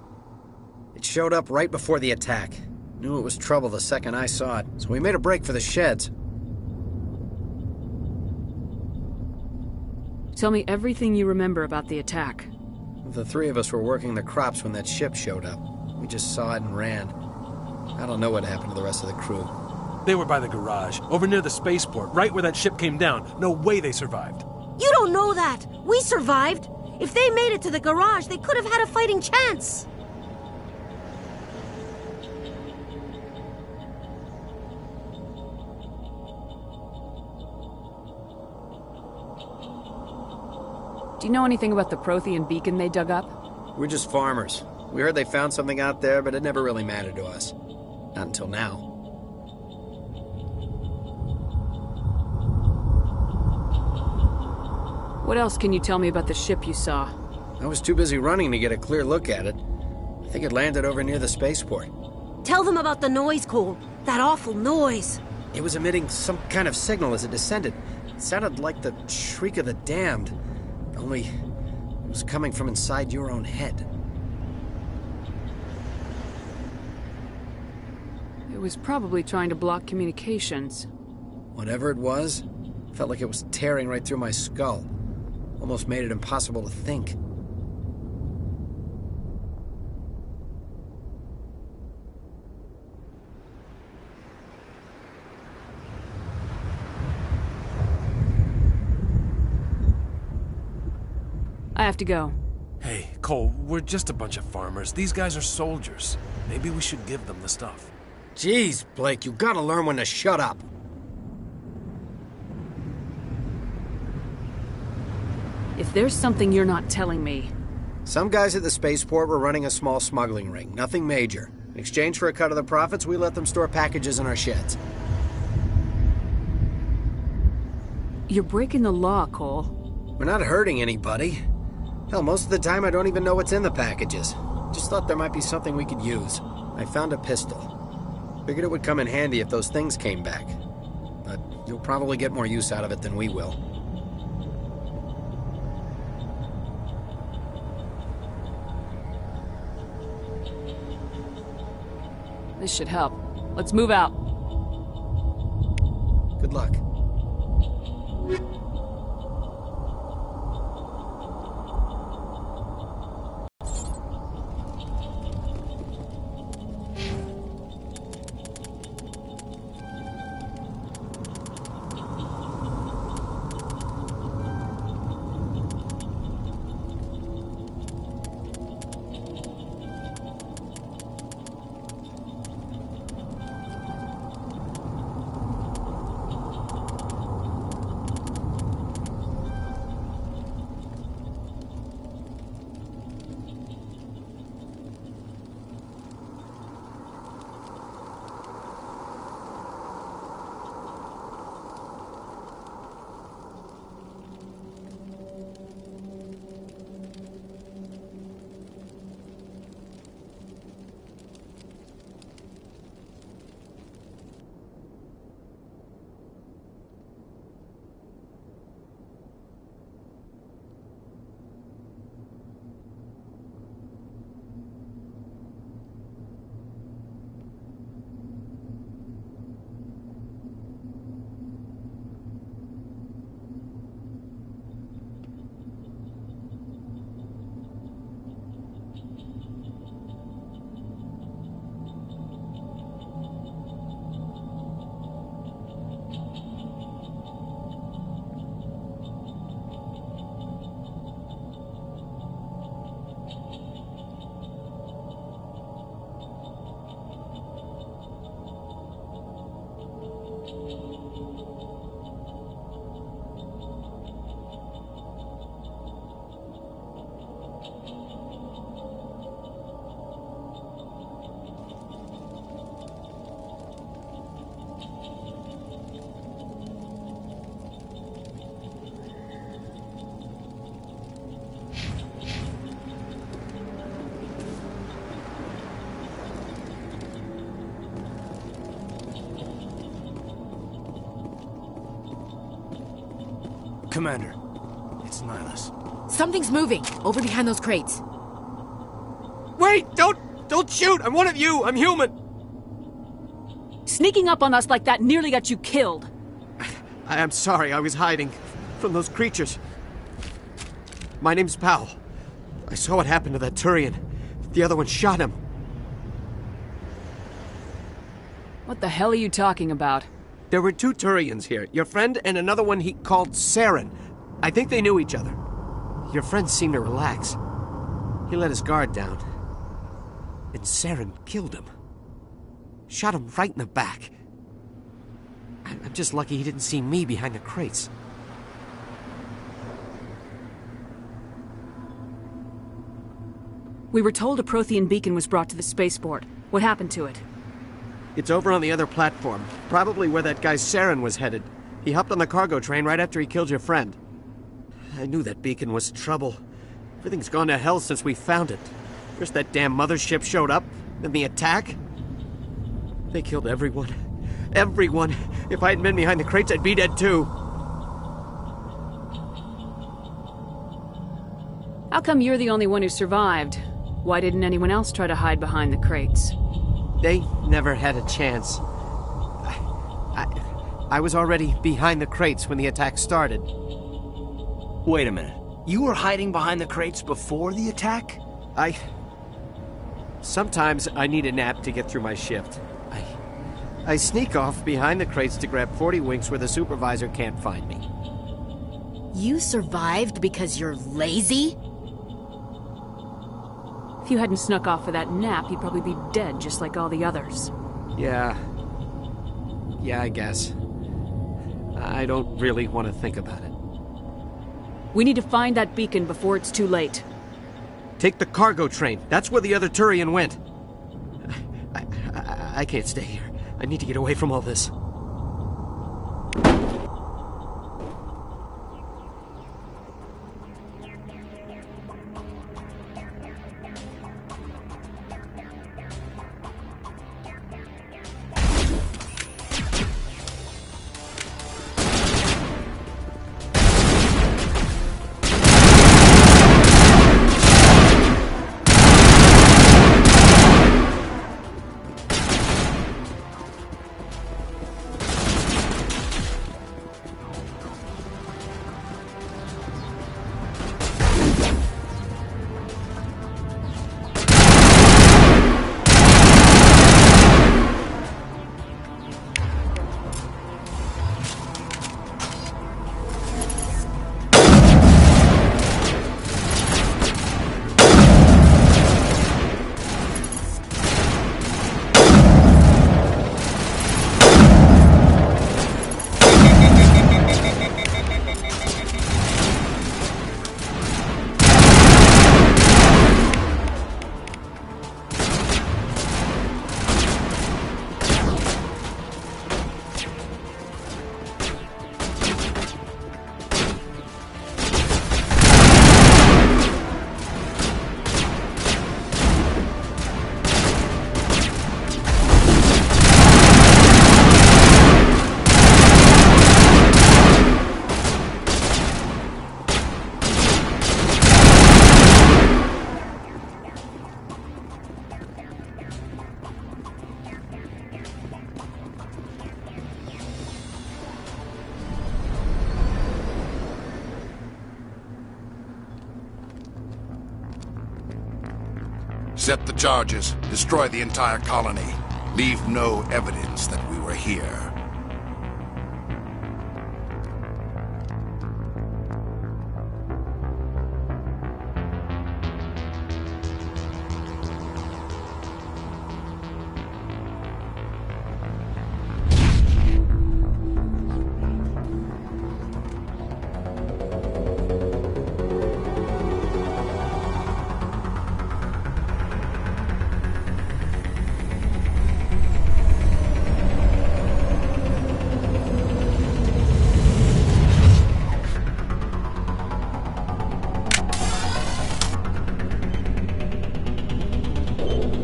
It showed up right before the attack. Knew it was trouble the second I saw it, so we made a break for the sheds. Tell me everything you remember about the attack. The three of us were working the crops when that ship showed up. We just saw it and ran. I don't know what happened to the rest of the crew. They were by the garage, over near the spaceport, right where that ship came down. No way they survived. You don't know that. We survived. If they made it to the garage, they could have had a fighting chance. Do you know anything about the Prothean beacon they dug up? We're just farmers. We heard they found something out there, but it never really mattered to us. Not until now. What else can you tell me about the ship you saw? I was too busy running to get a clear look at it. I think it landed over near the spaceport. Tell them about the noise, Cole. That awful noise. It was emitting some kind of signal as it descended. It sounded like the shriek of the damned. Only it was coming from inside your own head. It was probably trying to block communications. Whatever it was, felt like it was tearing right through my skull. Almost made it impossible to think. I have to go. Hey, Cole, we're just a bunch of farmers. These guys are soldiers. Maybe we should give them the stuff. Jeez, Blake, you gotta learn when to shut up. If there's something you're not telling me... Some guys at the spaceport were running a small smuggling ring, nothing major. In exchange for a cut of the profits, we let them store packages in our sheds. You're breaking the law, Cole. We're not hurting anybody. Hell, most of the time I don't even know what's in the packages. Just thought there might be something we could use. I found a pistol. Figured it would come in handy if those things came back. But you'll probably get more use out of it than we will. This should help. Let's move out. Good luck. Commander, it's Nihilus. Something's moving, over behind those crates. Wait! Don't shoot! I'm one of you! I'm human! Sneaking up on us like that nearly got you killed. I am sorry, I was hiding from those creatures. My name's Powell. I saw what happened to that Turian. The other one shot him. What the hell are you talking about? There were two Turians here. Your friend and another one he called Saren. I think they knew each other. Your friend seemed to relax. He let his guard down. And Saren killed him. Shot him right in the back. I'm just lucky he didn't see me behind the crates. We were told a Prothean beacon was brought to the spaceport. What happened to it? It's over on the other platform. Probably where that guy Saren was headed. He hopped on the cargo train right after he killed your friend. I knew that beacon was trouble. Everything's gone to hell since we found it. First that damn mothership showed up, then the attack. They killed everyone. Everyone. If I hadn't been behind the crates, I'd be dead too. How come you're the only one who survived? Why didn't anyone else try to hide behind the crates? They never had a chance. I was already behind the crates when the attack started. Wait a minute. You were hiding behind the crates before the attack? Sometimes I need a nap to get through my shift. I sneak off behind the crates to grab 40 winks where the supervisor can't find me. You survived because you're lazy? If you hadn't snuck off for that nap, you'd probably be dead just like all the others. Yeah, I guess. I don't really want to think about it. We need to find that beacon before it's too late. Take the cargo train. That's where the other Turian went. I can't stay here. I need to get away from all this. Set the charges. Destroy the entire colony. Leave no evidence that we were here.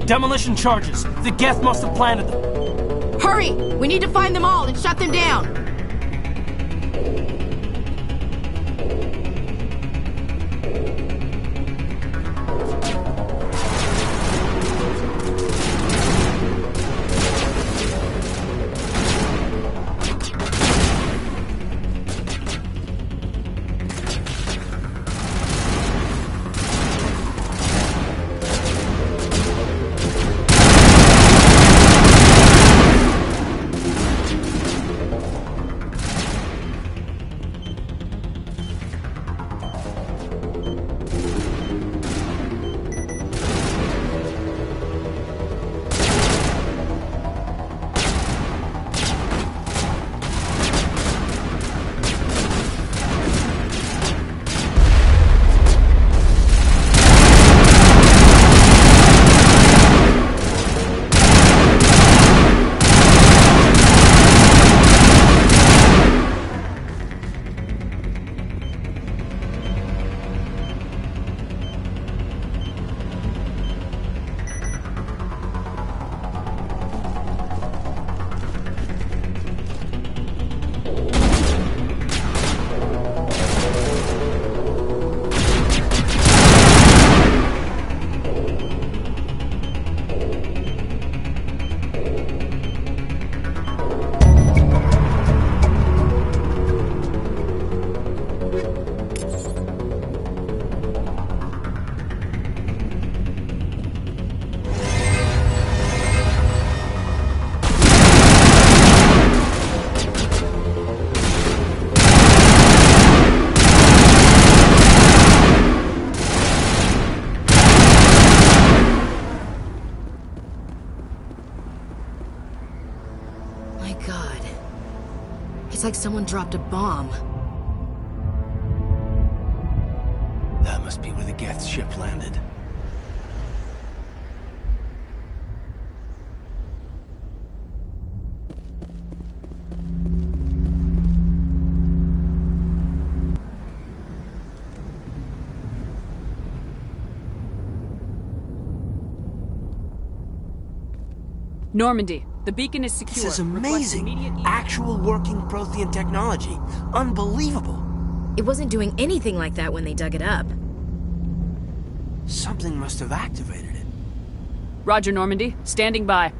Demolition charges. The Geth must have planted them. Hurry! We need to find them all and shut them down! Looks like someone dropped a bomb. That must be where the Geth ship landed. Normandy, the beacon is secure. This is amazing. Actual working Prothean technology. Unbelievable. It wasn't doing anything like that when they dug it up. Something must have activated it. Roger, Normandy. Standing by.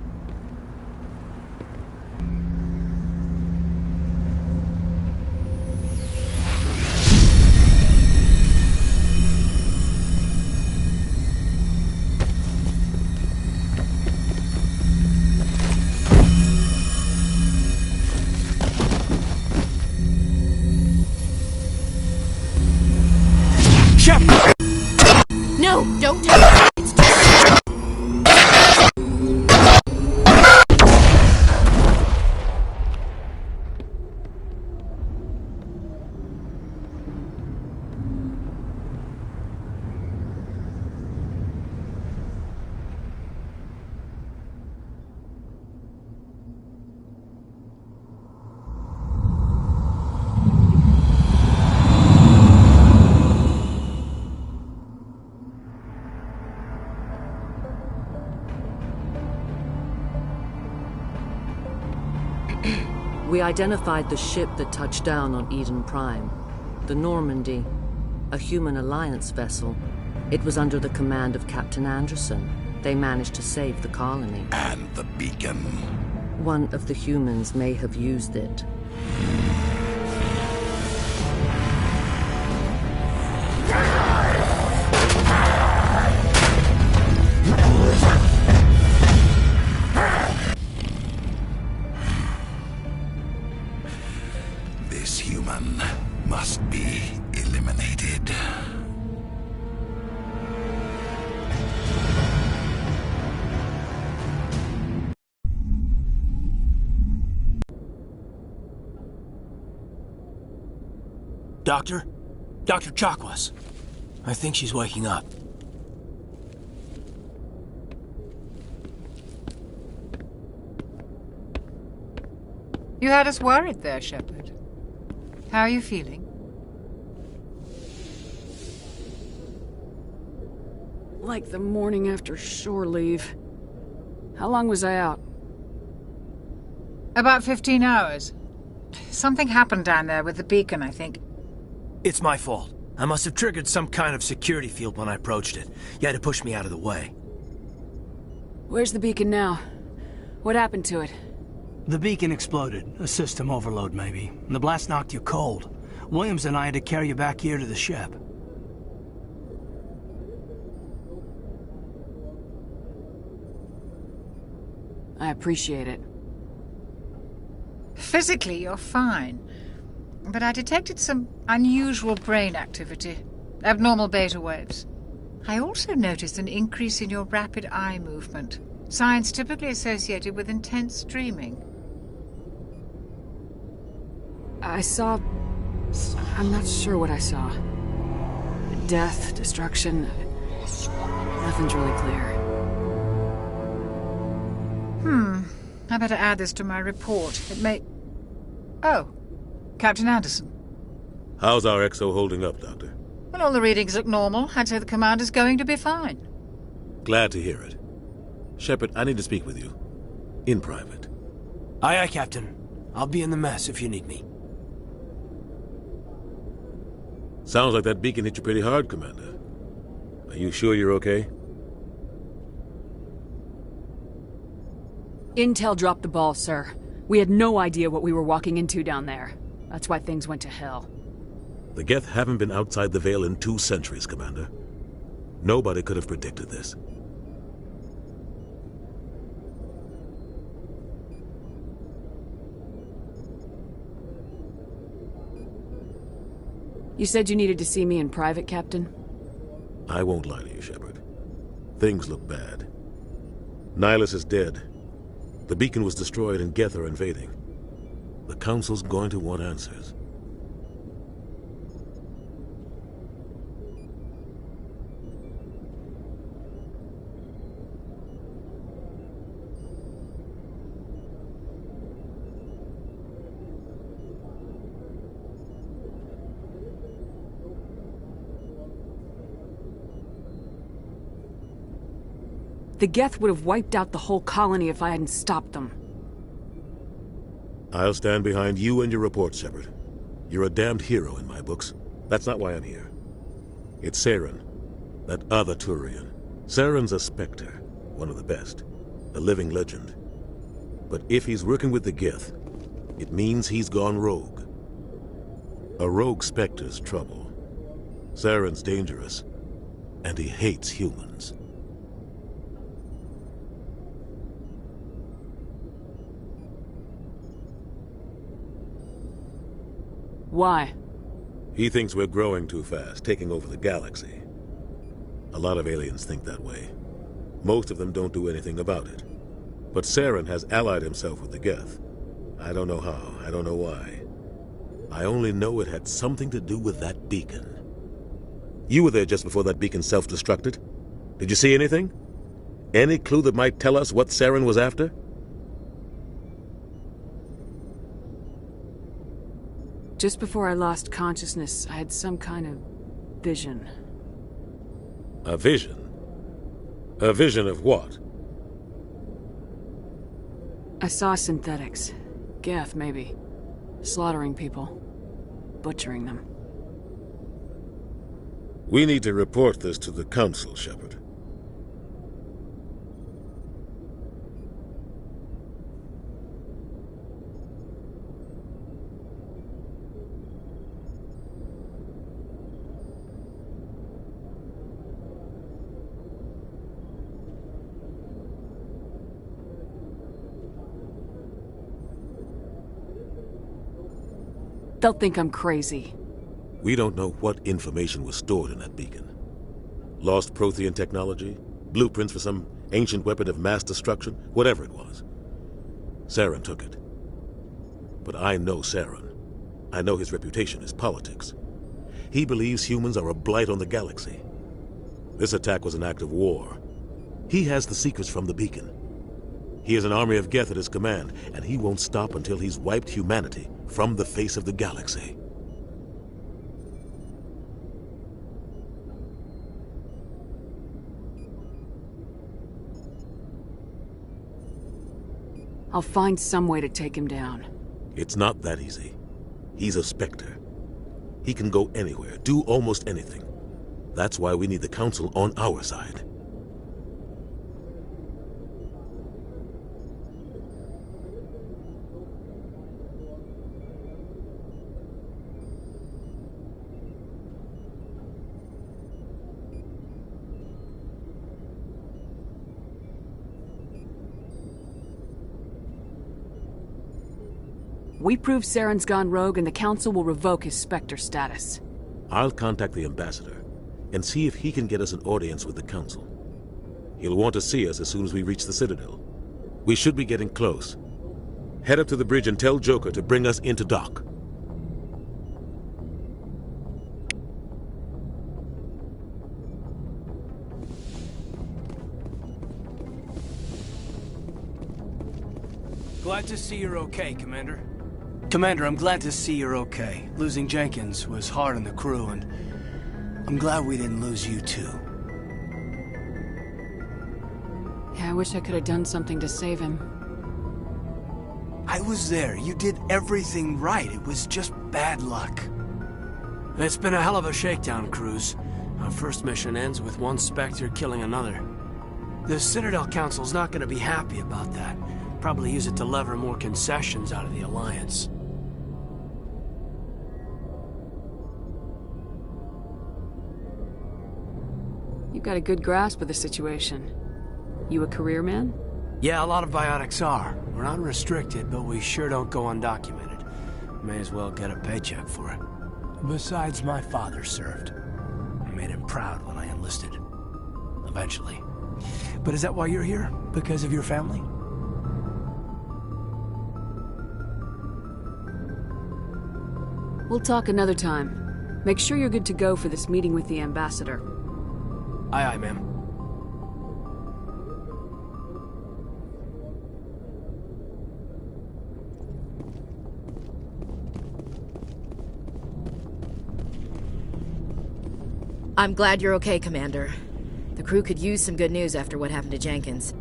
No, don't touch it. It's We identified the ship that touched down on Eden Prime. The Normandy, a human alliance vessel. It was under the command of Captain Anderson. They managed to save the colony. And the beacon. One of the humans may have used it. This human must be eliminated. Doctor? Dr. Chakwas. I think she's waking up. You had us worried there, Shepard. How are you feeling? Like the morning after shore leave. How long was I out? About 15 hours. Something happened down there with the beacon, I think. It's my fault. I must have triggered some kind of security field when I approached it. You had to push me out of the way. Where's the beacon now? What happened to it? The beacon exploded. A system overload, maybe. The blast knocked you cold. Williams and I had to carry you back here to the ship. I appreciate it. Physically, you're fine. But I detected some unusual brain activity. Abnormal beta waves. I also noticed an increase in your rapid eye movement. Signs typically associated with intense dreaming. I saw... I'm not sure what I saw. Death, destruction... Nothing's really clear. I better add this to my report. It may... Oh. Captain Anderson. How's our XO holding up, Doctor? Well, all the readings look normal. I'd say the commander's going to be fine. Glad to hear it. Shepard, I need to speak with you. In private. Aye, aye, Captain. I'll be in the mess if you need me. Sounds like that beacon hit you pretty hard, Commander. Are you sure you're okay? Intel dropped the ball, sir. We had no idea what we were walking into down there. That's why things went to hell. The Geth haven't been outside the Veil in 2 centuries, Commander. Nobody could have predicted this. You said you needed to see me in private, Captain? I won't lie to you, Shepard. Things look bad. Nihilus is dead. The beacon was destroyed and Geth are invading. The Council's going to want answers. The Geth would have wiped out the whole colony if I hadn't stopped them. I'll stand behind you and your report, Shepard. You're a damned hero in my books. That's not why I'm here. It's Saren, that other Turian. Saren's a Spectre, one of the best, a living legend. But if he's working with the Geth, it means he's gone rogue. A rogue Spectre's trouble. Saren's dangerous, and he hates humans. Why? He thinks we're growing too fast, taking over the galaxy. A lot of aliens think that way. Most of them don't do anything about it. But Saren has allied himself with the Geth. I don't know how, I don't know why. I only know it had something to do with that beacon. You were there just before that beacon self-destructed. Did you see anything? Any clue that might tell us what Saren was after? Just before I lost consciousness, I had some kind of vision. A vision? A vision of what? I saw synthetics. Geth, maybe. Slaughtering people. Butchering them. We need to report this to the Council, Shepard. They'll think I'm crazy. We don't know what information was stored in that beacon. Lost Prothean technology? Blueprints for some ancient weapon of mass destruction? Whatever it was. Saren took it. But I know Saren. I know his reputation is politics. He believes humans are a blight on the galaxy. This attack was an act of war. He has the secrets from the beacon. He has an army of Geth at his command, and he won't stop until he's wiped humanity from the face of the galaxy. I'll find some way to take him down. It's not that easy. He's a Spectre. He can go anywhere, do almost anything. That's why we need the Council on our side. We prove Saren's gone rogue and the Council will revoke his Spectre status. I'll contact the Ambassador and see if he can get us an audience with the Council. He'll want to see us as soon as we reach the Citadel. We should be getting close. Head up to the bridge and tell Joker to bring us into dock. Glad to see you're okay, Commander. Commander, I'm glad to see you're okay. Losing Jenkins was hard on the crew, and I'm glad we didn't lose you too. Yeah, I wish I could have done something to save him. I was there. You did everything right. It was just bad luck. It's been a hell of a shakedown, Cruz. Our first mission ends with one Spectre killing another. The Citadel Council's not going to be happy about that. Probably use it to lever more concessions out of the Alliance. You got a good grasp of the situation. You a career man? Yeah, a lot of biotics are. We're not restricted, but we sure don't go undocumented. May as well get a paycheck for it. Besides, my father served. I made him proud when I enlisted. Eventually. But is that why you're here? Because of your family? We'll talk another time. Make sure you're good to go for this meeting with the ambassador. Aye, aye, ma'am. I'm glad you're okay, Commander. The crew could use some good news after what happened to Jenkins.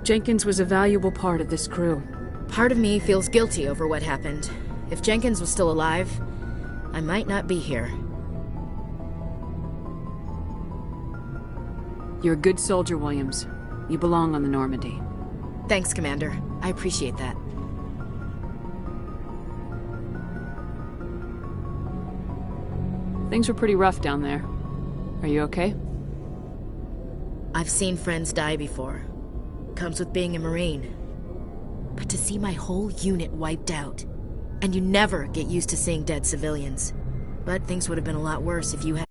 Jenkins was a valuable part of this crew. Part of me feels guilty over what happened. If Jenkins was still alive, I might not be here. You're a good soldier, Williams. You belong on the Normandy. Thanks, Commander. I appreciate that. Things were pretty rough down there. Are you okay? I've seen friends die before. Comes with being a Marine. But to see my whole unit wiped out, and you never get used to seeing dead civilians. But things would have been a lot worse if you had...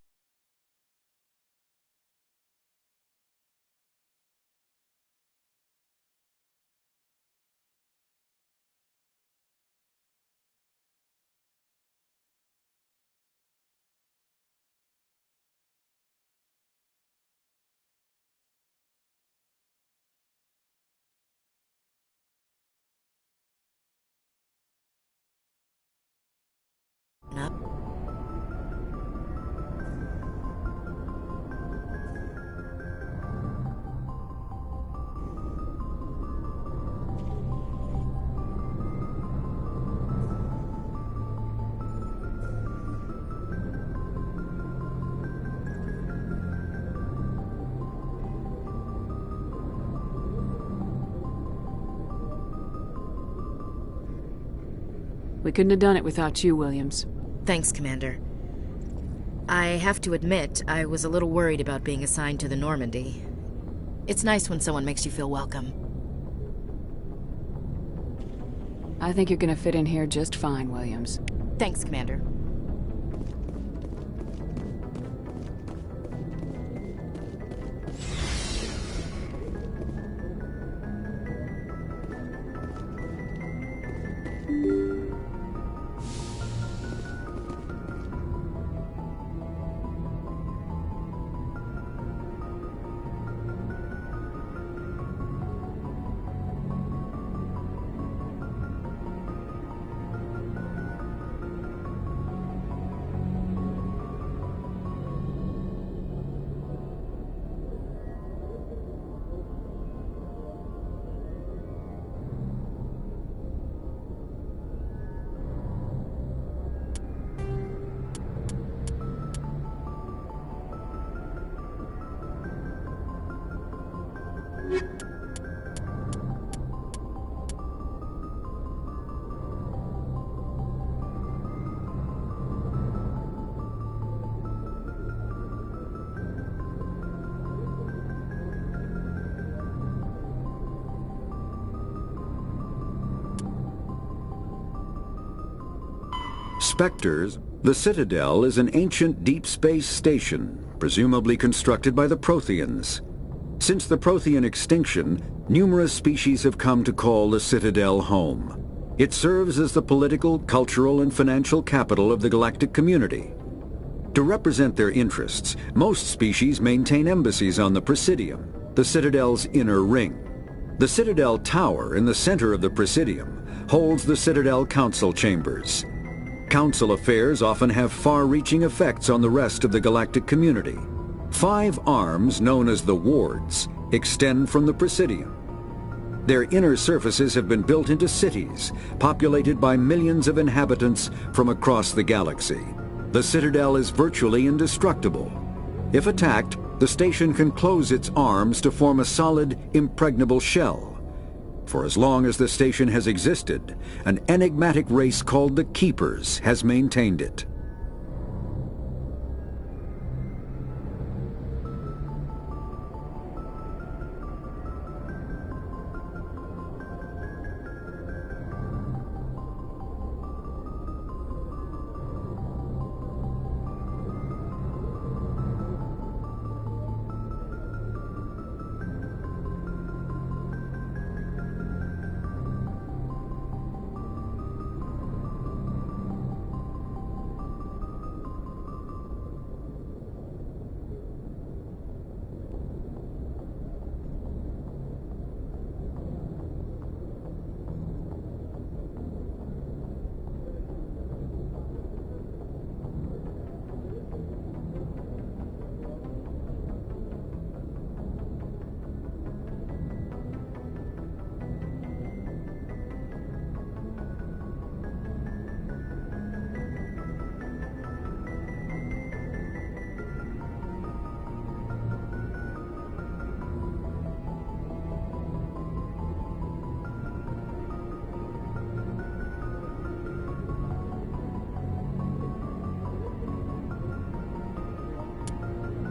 up. We couldn't have done it without you, Williams. Thanks, Commander. I have to admit, I was a little worried about being assigned to the Normandy. It's nice when someone makes you feel welcome. I think you're gonna fit in here just fine, Williams. Thanks, Commander. Spectres, the Citadel is an ancient deep space station, presumably constructed by the Protheans. Since the Prothean extinction, numerous species have come to call the Citadel home. It serves as the political, cultural, and financial capital of the galactic community. To represent their interests, most species maintain embassies on the Presidium, the Citadel's inner ring. The Citadel Tower in the center of the Presidium holds the Citadel Council Chambers. Council affairs often have far-reaching effects on the rest of the galactic community. 5 arms, known as the Wards, extend from the Presidium. Their inner surfaces have been built into cities, populated by millions of inhabitants from across the galaxy. The Citadel is virtually indestructible. If attacked, the station can close its arms to form a solid, impregnable shell. For as long as the station has existed, an enigmatic race called the Keepers has maintained it.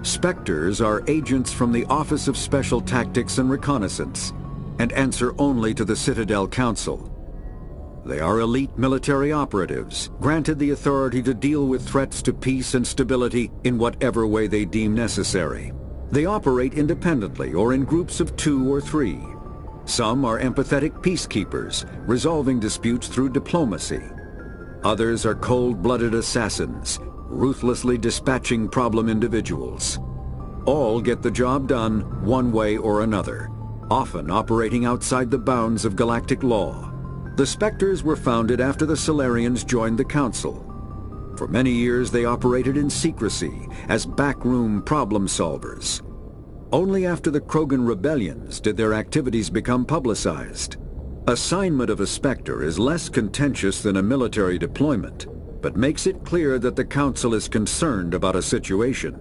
Spectres are agents from the Office of Special Tactics and Reconnaissance, and answer only to the Citadel Council. They are elite military operatives, granted the authority to deal with threats to peace and stability in whatever way they deem necessary. They operate independently or in groups of 2 or 3. Some are empathetic peacekeepers, resolving disputes through diplomacy. Others are cold-blooded assassins, ruthlessly dispatching problem individuals. All get the job done one way or another, often operating outside the bounds of galactic law. The Spectres were founded after the Salarians joined the Council. For many years they operated in secrecy as backroom problem solvers. Only after the Krogan rebellions did their activities become publicized. Assignment of a Spectre is less contentious than a military deployment, but makes it clear that the Council is concerned about a situation.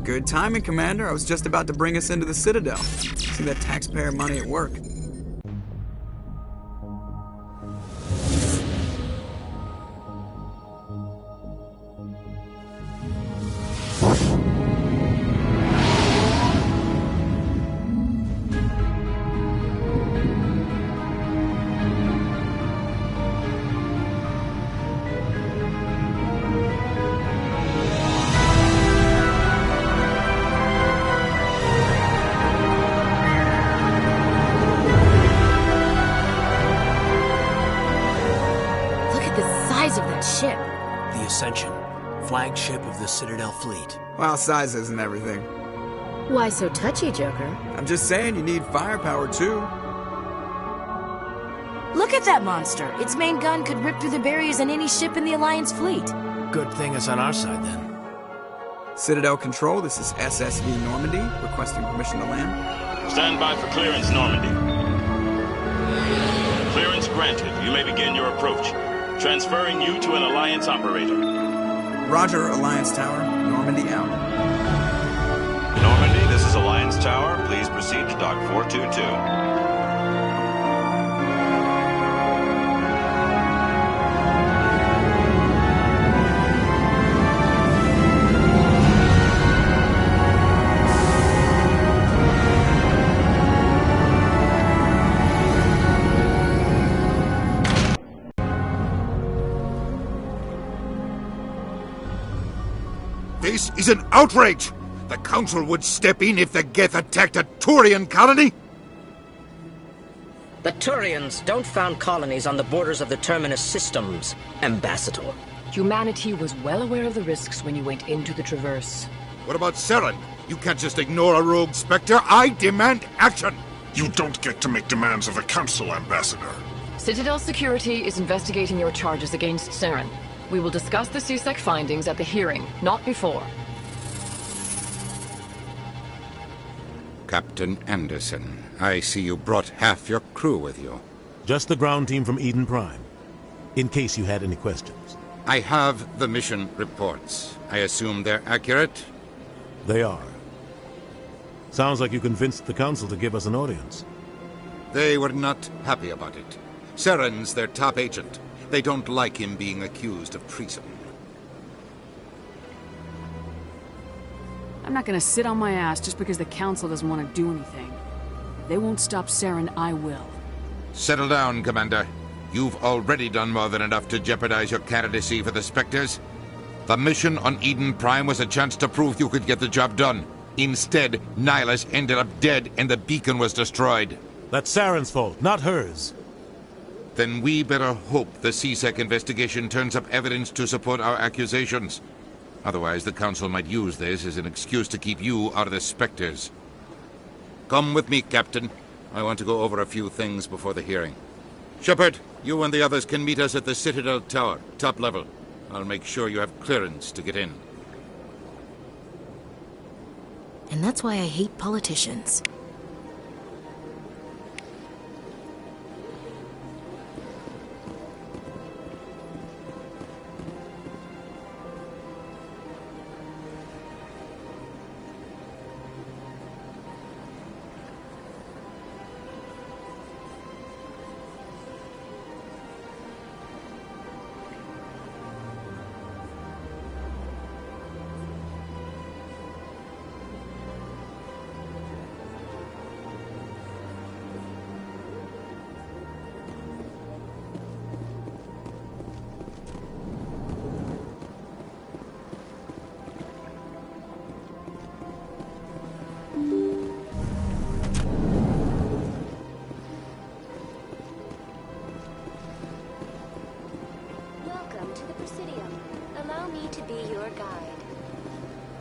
Good timing, Commander. I was just about to bring us into the Citadel. See that taxpayer money at work. Flagship of the Citadel fleet. Well, size isn't everything. Why so touchy, Joker? I'm just saying you need firepower, too. Look at that monster. Its main gun could rip through the barriers in any ship in the Alliance fleet. Good thing it's on our side, then. Citadel Control, this is SSV Normandy, requesting permission to land. Stand by for clearance, Normandy. Clearance granted. You may begin your approach. Transferring you to an Alliance operator. Roger, Alliance Tower. Normandy out. Normandy, this is Alliance Tower. Please proceed to Dock 422. This is an outrage! The Council would step in if the Geth attacked a Turian colony? The Turians don't found colonies on the borders of the Terminus systems, Ambassador. Humanity was well aware of the risks when you went into the Traverse. What about Saren? You can't just ignore a rogue Spectre. I demand action! You don't get to make demands of the Council, Ambassador. Citadel Security is investigating your charges against Saren. We will discuss the CSEC findings at the hearing, not before. Captain Anderson, I see you brought half your crew with you. Just the ground team from Eden Prime, in case you had any questions. I have the mission reports. I assume they're accurate? They are. Sounds like you convinced the Council to give us an audience. They were not happy about it. Saren's their top agent. They don't like him being accused of treason. I'm not gonna sit on my ass just because the Council doesn't want to do anything. If they won't stop Saren, I will. Settle down, Commander. You've already done more than enough to jeopardize your candidacy for the Spectres. The mission on Eden Prime was a chance to prove you could get the job done. Instead, Nihilus ended up dead and the beacon was destroyed. That's Saren's fault, not hers. Then we better hope the C-Sec investigation turns up evidence to support our accusations. Otherwise, the Council might use this as an excuse to keep you out of the Spectres. Come with me, Captain. I want to go over a few things before the hearing. Shepard, you and the others can meet us at the Citadel Tower, top level. I'll make sure you have clearance to get in. And that's why I hate politicians.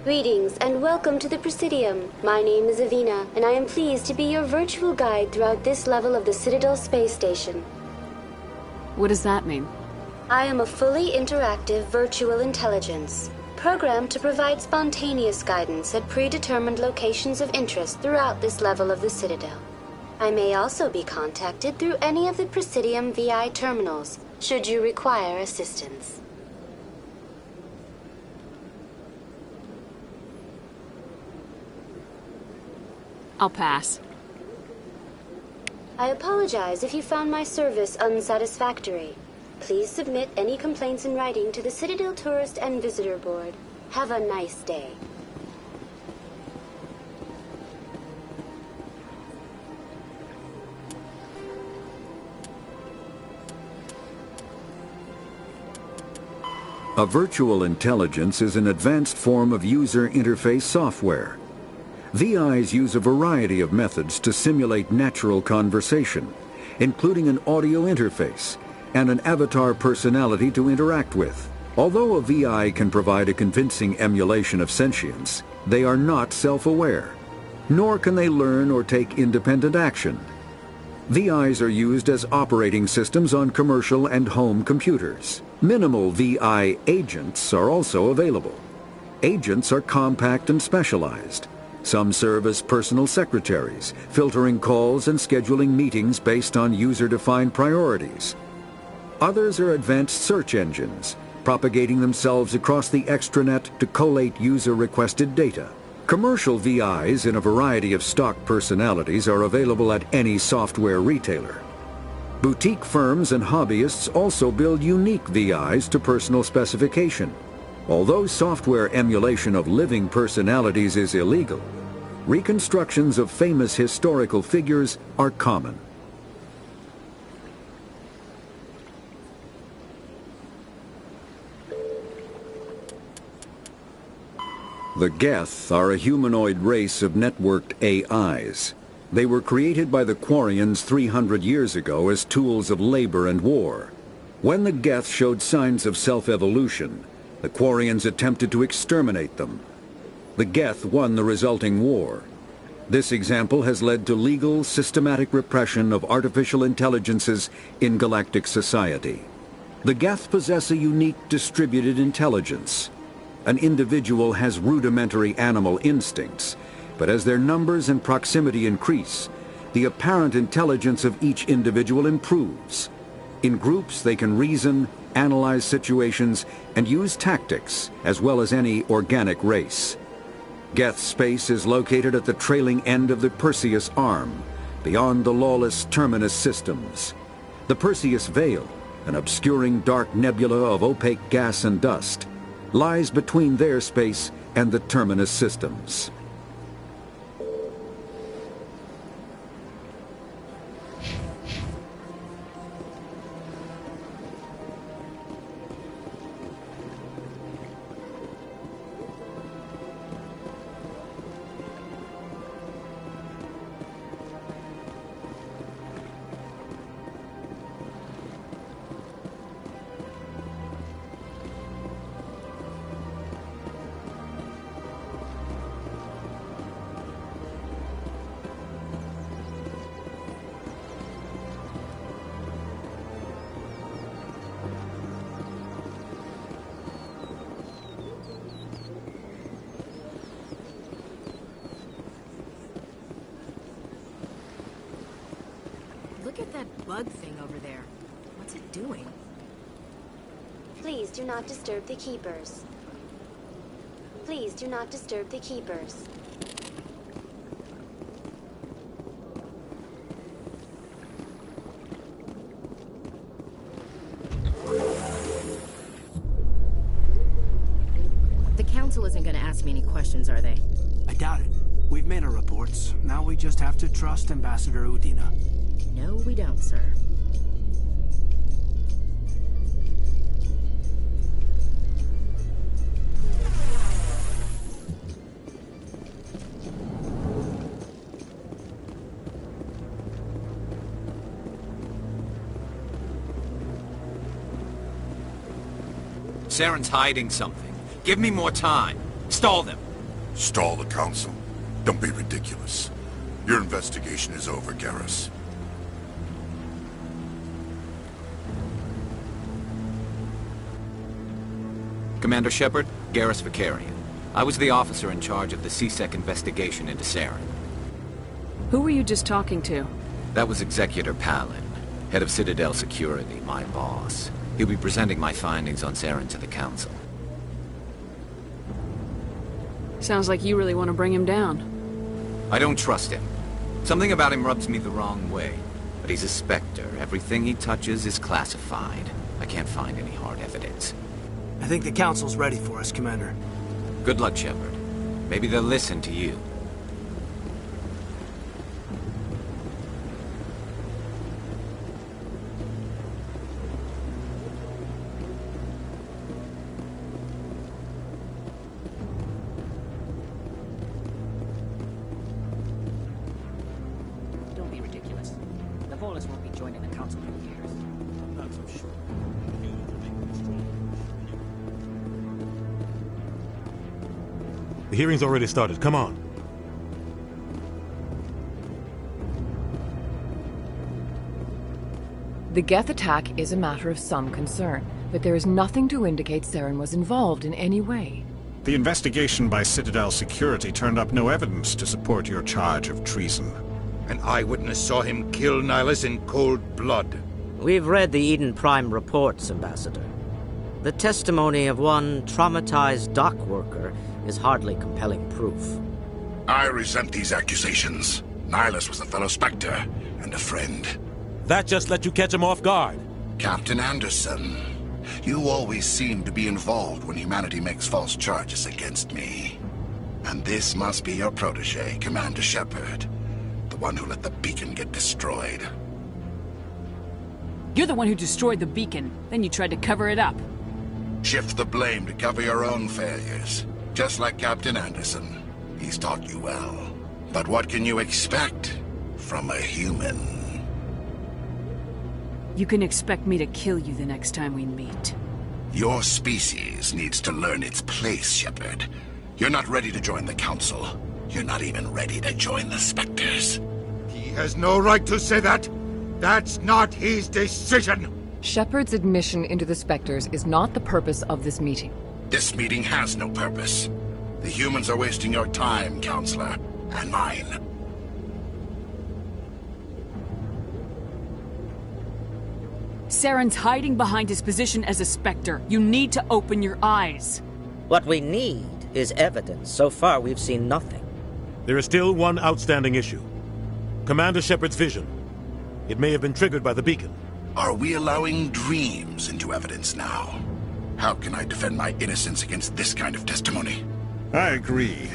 Greetings and welcome to the Presidium. My name is Avina, and I am pleased to be your virtual guide throughout this level of the Citadel space station. What does that mean? I am a fully interactive virtual intelligence, programmed to provide spontaneous guidance at predetermined locations of interest throughout this level of the Citadel. I may also be contacted through any of the Presidium VI terminals, should you require assistance. I'll pass. I apologize if you found my service unsatisfactory. Please submit any complaints in writing to the Citadel Tourist and Visitor Board. Have a nice day. A virtual intelligence is an advanced form of user interface software. VIs use a variety of methods to simulate natural conversation, including an audio interface and an avatar personality to interact with. Although a VI can provide a convincing emulation of sentience, they are not self-aware, nor can they learn or take independent action. VIs are used as operating systems on commercial and home computers. Minimal VI agents are also available. Agents are compact and specialized. Some serve as personal secretaries, filtering calls and scheduling meetings based on user-defined priorities. Others are advanced search engines, propagating themselves across the extranet to collate user-requested data. Commercial VIs in a variety of stock personalities are available at any software retailer. Boutique firms and hobbyists also build unique VIs to personal specification. Although software emulation of living personalities is illegal, reconstructions of famous historical figures are common. The Geth are a humanoid race of networked AIs. They were created by the Quarians 300 years ago as tools of labor and war. When the Geth showed signs of self-evolution, the Quarians attempted to exterminate them. The Geth won the resulting war. This example has led to legal, systematic repression of artificial intelligences in galactic society. The Geth possess a unique distributed intelligence. An individual has rudimentary animal instincts, but as their numbers and proximity increase, the apparent intelligence of each individual improves. In groups, they can reason, analyze situations, and use tactics, as well as any organic race. Geth space is located at the trailing end of the Perseus Arm, beyond the lawless Terminus systems. The Perseus Veil, an obscuring dark nebula of opaque gas and dust. lies between their space and the Terminus systems. Look at that bug thing over there. What's it doing? Please do not disturb the Keepers. Please do not disturb the Keepers. The Council isn't going to ask me any questions, are they? I doubt it. We've made our reports. Now we just have to trust Ambassador Udina. No, we don't, sir. Saren's hiding something. Give me more time. Stall them. Stall the Council? Don't be ridiculous. Your investigation is over, Garrus. Commander Shepard, Garrus Vakarian. I was the officer in charge of the C-Sec investigation into Saren. Who were you just talking to? That was Executor Palin, head of Citadel Security, my boss. He'll be presenting my findings on Saren to the Council. Sounds like you really want to bring him down. I don't trust him. Something about him rubs me the wrong way. But he's a Spectre. Everything he touches is classified. I can't find any hard evidence. I think the Council's ready for us, Commander. Good luck, Shepard. Maybe they'll listen to you. Don't be ridiculous. The Volus won't be joining the Council for years. Not so sure. The hearing's already started. Come on. The Geth attack is a matter of some concern, but there is nothing to indicate Saren was involved in any way. The investigation by Citadel Security turned up no evidence to support your charge of treason. An eyewitness saw him kill Nihilus in cold blood. We've read the Eden Prime reports, Ambassador. The testimony of one traumatized dock worker is hardly compelling proof. I resent these accusations. Nihilus was a fellow Spectre and a friend. That just let you catch him off guard. Captain Anderson, you always seem to be involved when humanity makes false charges against me. And this must be your protege, Commander Shepard. The one who let the beacon get destroyed. You're the one who destroyed the beacon. Then you tried to cover it up. Shift the blame to cover your own failures. Just like Captain Anderson. He's taught you well. But what can you expect from a human? You can expect me to kill you the next time we meet. Your species needs to learn its place, Shepard. You're not ready to join the Council. You're not even ready to join the Spectres. He has no right to say that. That's not his decision. Shepard's admission into the Spectres is not the purpose of this meeting. This meeting has no purpose. The humans are wasting your time, Counselor, and mine. Saren's hiding behind his position as a Spectre. You need to open your eyes. What we need is evidence. So far, we've seen nothing. There is still one outstanding issue. Commander Shepard's vision. It may have been triggered by the beacon. Are we allowing dreams into evidence now? How can I defend my innocence against this kind of testimony? I agree.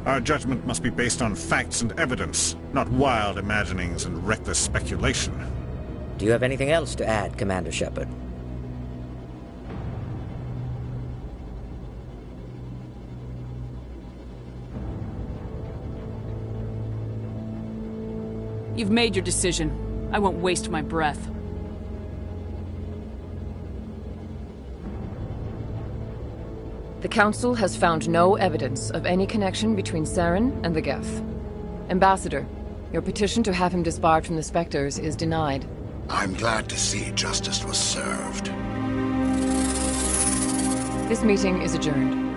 Our judgment must be based on facts and evidence, not wild imaginings and reckless speculation. Do you have anything else to add, Commander Shepard? You've made your decision. I won't waste my breath. The Council has found no evidence of any connection between Saren and the Geth. Ambassador, your petition to have him disbarred from the Spectres is denied. I'm glad to see justice was served. This meeting is adjourned.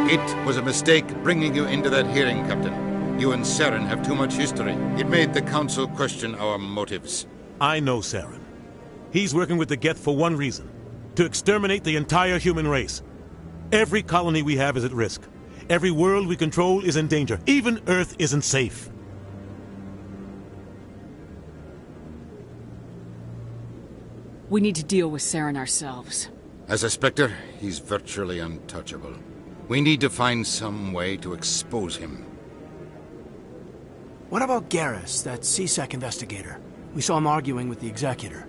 It was a mistake bringing you into that hearing, Captain. You and Saren have too much history. It made the Council question our motives. I know Saren. He's working with the Geth for one reason: to exterminate the entire human race. Every colony we have is at risk. Every world we control is in danger. Even Earth isn't safe. We need to deal with Saren ourselves. As a Spectre, he's virtually untouchable. We need to find some way to expose him. What about Garrus, that C-Sec investigator? We saw him arguing with the Executor.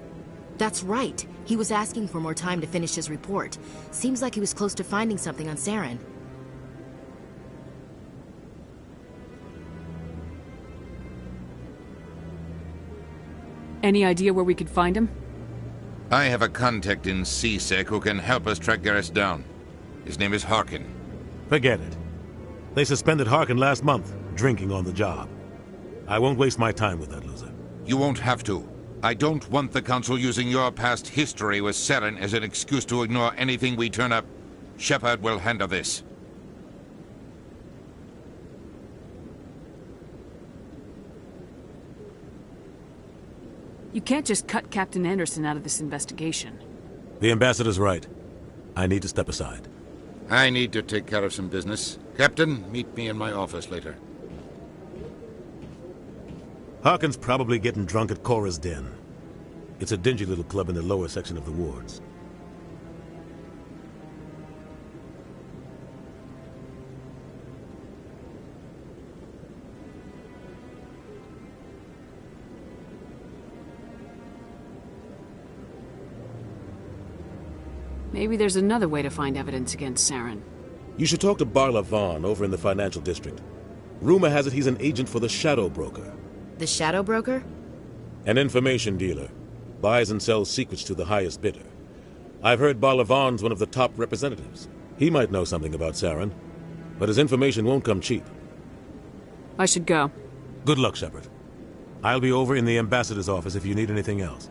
That's right. He was asking for more time to finish his report. Seems like he was close to finding something on Saren. Any idea where we could find him? I have a contact in C-Sec who can help us track Garrus down. His name is Harkin. Forget it. They suspended Harkin last month, drinking on the job. I won't waste my time with that loser. You won't have to. I don't want the Council using your past history with Saren as an excuse to ignore anything we turn up. Shepard will handle this. You can't just cut Captain Anderson out of this investigation. The Ambassador's right. I need to step aside. I need to take care of some business. Captain, meet me in my office later. Harkin's probably getting drunk at Cora's Den. It's a dingy little club in the lower section of the wards. Maybe there's another way to find evidence against Saren. You should talk to Barla Vaughn over in the financial district. Rumor has it he's an agent for the Shadow Broker. The Shadow Broker? An information dealer. Buys and sells secrets to the highest bidder. I've heard Barla Vaughn's one of the top representatives. He might know something about Saren, but his information won't come cheap. I should go. Good luck, Shepard. I'll be over in the Ambassador's office if you need anything else.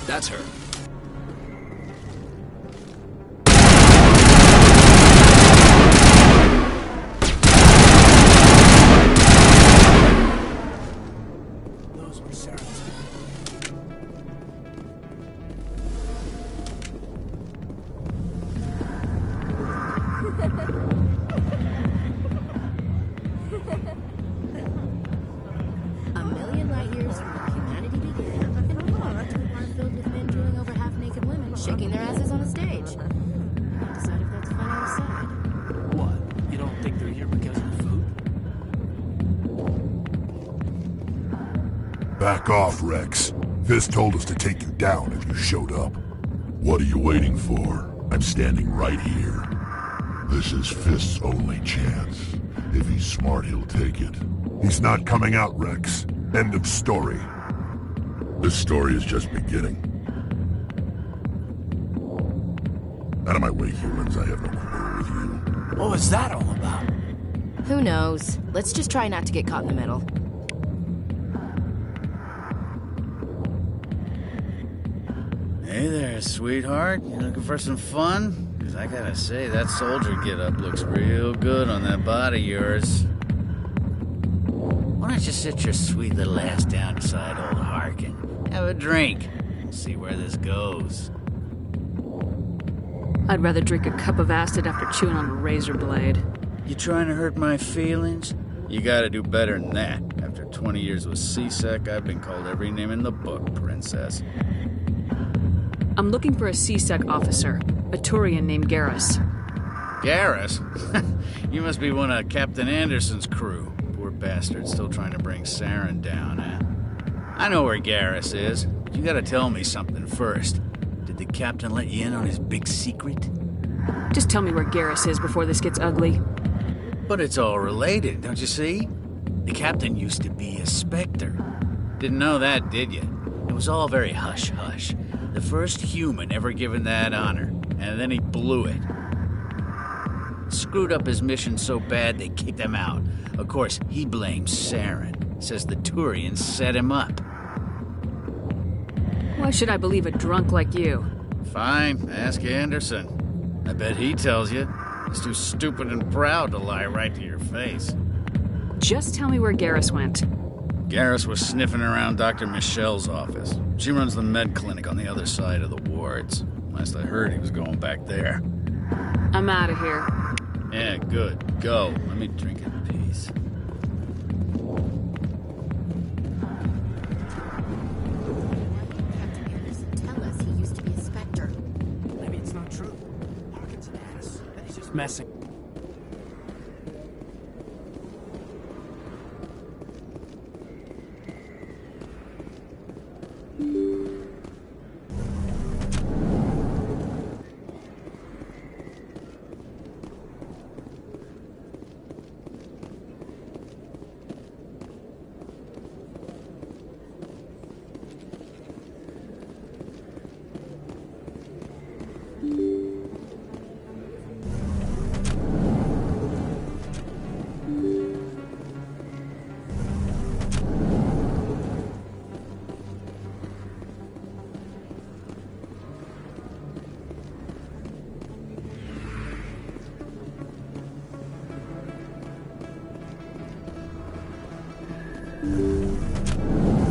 That's her. Those were Saren's. A million light years from where humanity began, and a lot filled with men doing Back off, Rex. Fisk told us to take you down if you showed up. What are you waiting for? I'm standing right here. This is Fisk's only chance. If he's smart, he'll take it. He's not coming out, Rex. End of story. This story is just beginning. Out of my way, humans. I have no quarrel with you. What was that all about? Who knows? Let's just try not to get caught in the middle. Hey there, sweetheart. You looking for some fun? Because I gotta say, that soldier get-up looks real good on that body of yours. Why don't you sit your sweet little ass down beside old Harkin? Have a drink. And see where this goes. I'd rather drink a cup of acid after chewing on a razor blade. You trying to hurt my feelings? You gotta do better than that. After 20 years with C-Sec, I've been called every name in the book, princess. I'm looking for a C-Sec officer, a Turian named Garrus. Garrus? You must be one of Captain Anderson's crew. Poor bastard, still trying to bring Saren down, huh? I know where Garrus is, but you gotta tell me something first. Did the captain let you in on his big secret? Just tell me where Garrus is before this gets ugly. But it's all related, don't you see? The captain used to be a Spectre. Didn't know that, did you? It was all very hush-hush. The first human ever given that honor, and then he blew it. Screwed up his mission so bad they kicked him out. Of course, he blames Saren. Says the Turians set him up. Why should I believe a drunk like you? Fine, ask Anderson. I bet he tells you. He's too stupid and proud to lie right to your face. Just tell me where Garrus went. Garrus was sniffing around Dr. Michelle's office. She runs the med clinic on the other side of the wards. Last I heard, he was going back there. I'm out of here. Yeah, good. Go. Let me drink in peace. Captain Anderson tell us he used to be a Spectre. Maybe it's not true. Harkin's an ass. He's just messing.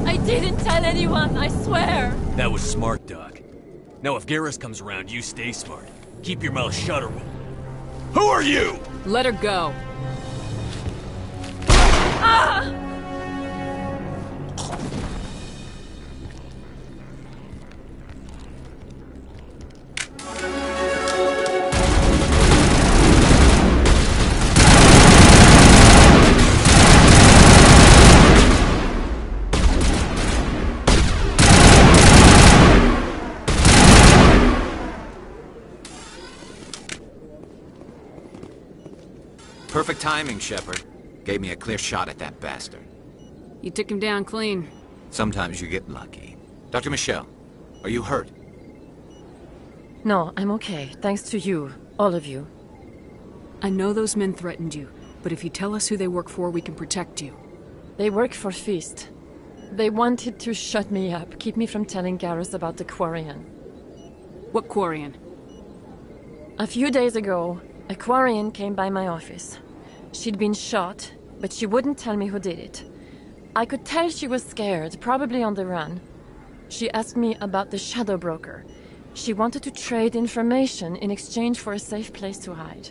I didn't tell anyone, I swear! That was smart, Doc. Now if Garrus comes around, you stay smart. Keep your mouth shut or we'll... Who are you? Let her go. Ah! Perfect timing, Shepard. Gave me a clear shot at that bastard. You took him down clean. Sometimes you get lucky. Dr. Michelle, are you hurt? No, I'm okay. Thanks to you. All of you. I know those men threatened you, but if you tell us who they work for, we can protect you. They work for Feast. They wanted to shut me up, keep me from telling Garrus about the Quarian. What Quarian? A few days ago, a Quarian came by my office. She'd been shot, but she wouldn't tell me who did it. I could tell she was scared, probably on the run. She asked me about the Shadow Broker. She wanted to trade information in exchange for a safe place to hide.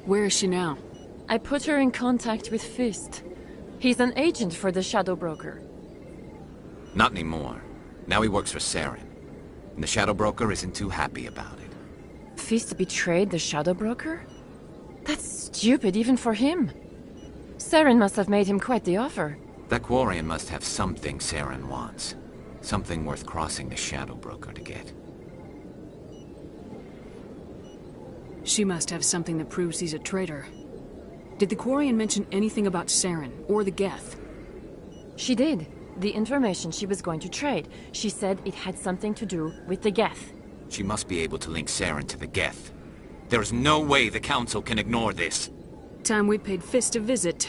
Where is she now? I put her in contact with Fist. He's an agent for the Shadow Broker. Not anymore. Now he works for Saren. And the Shadow Broker isn't too happy about it. Fist betrayed the Shadow Broker? That's stupid even for him. Saren must have made him quite the offer. That Quarian must have something Saren wants. Something worth crossing the Shadow Broker to get. She must have something that proves he's a traitor. Did the Quarian mention anything about Saren, or the Geth? She did. The information she was going to trade. She said it had something to do with the Geth. She must be able to link Saren to the Geth. There's no way the Council can ignore this. Time we paid Fist a visit.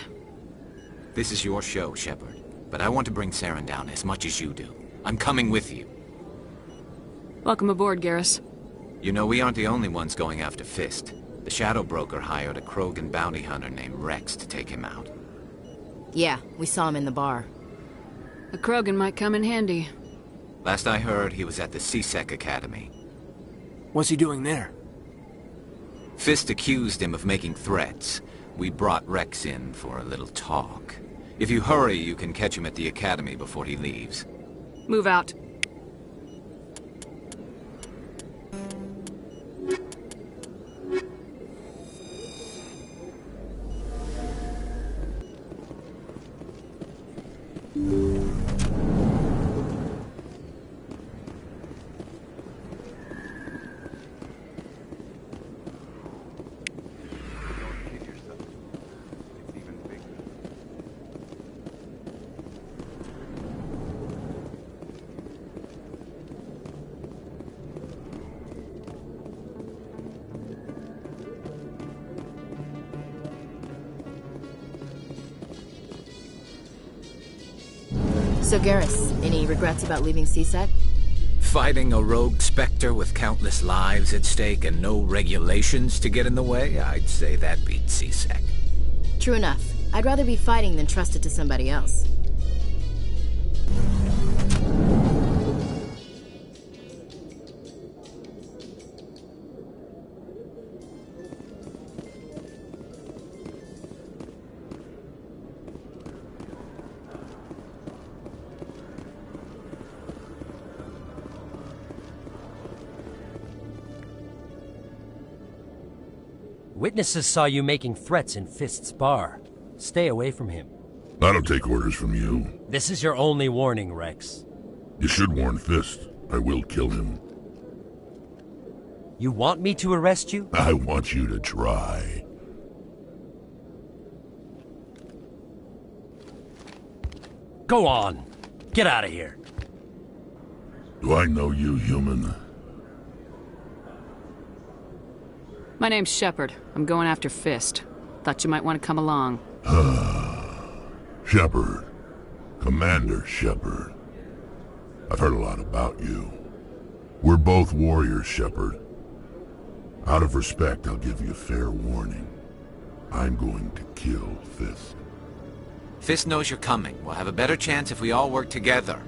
This is your show, Shepard. But I want to bring Saren down as much as you do. I'm coming with you. Welcome aboard, Garrus. You know, we aren't the only ones going after Fist. The Shadow Broker hired a Krogan bounty hunter named Rex to take him out. Yeah, we saw him in the bar. A Krogan might come in handy. Last I heard, he was at the C-Sec Academy. What's he doing there? Fist accused him of making threats. We brought Rex in for a little talk. If you hurry, you can catch him at the Academy before he leaves. Move out. So Garrus, any regrets about leaving C-Sec? Fighting a rogue Spectre with countless lives at stake and no regulations to get in the way? I'd say that beats C-Sec. True enough. I'd rather be fighting than trust it to somebody else. Witnesses saw you making threats in Fist's bar. Stay away from him. I don't take orders from you. This is your only warning, Rex. You should warn Fist. I will kill him. You want me to arrest you? I want you to try. Go on. Get out of here. Do I know you, human? My name's Shepard. I'm going after Fist. Thought you might want to come along. Shepard. Commander Shepard. I've heard a lot about you. We're both warriors, Shepard. Out of respect, I'll give you a fair warning. I'm going to kill Fist. Fist knows you're coming. We'll have a better chance if we all work together.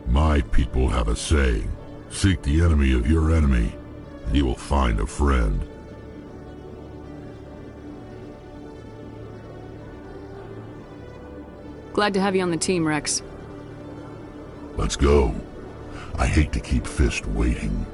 My people have a saying. Seek the enemy of your enemy, and you will find a friend. Glad to have you on the team, Rex. Let's go. I hate to keep Fist waiting.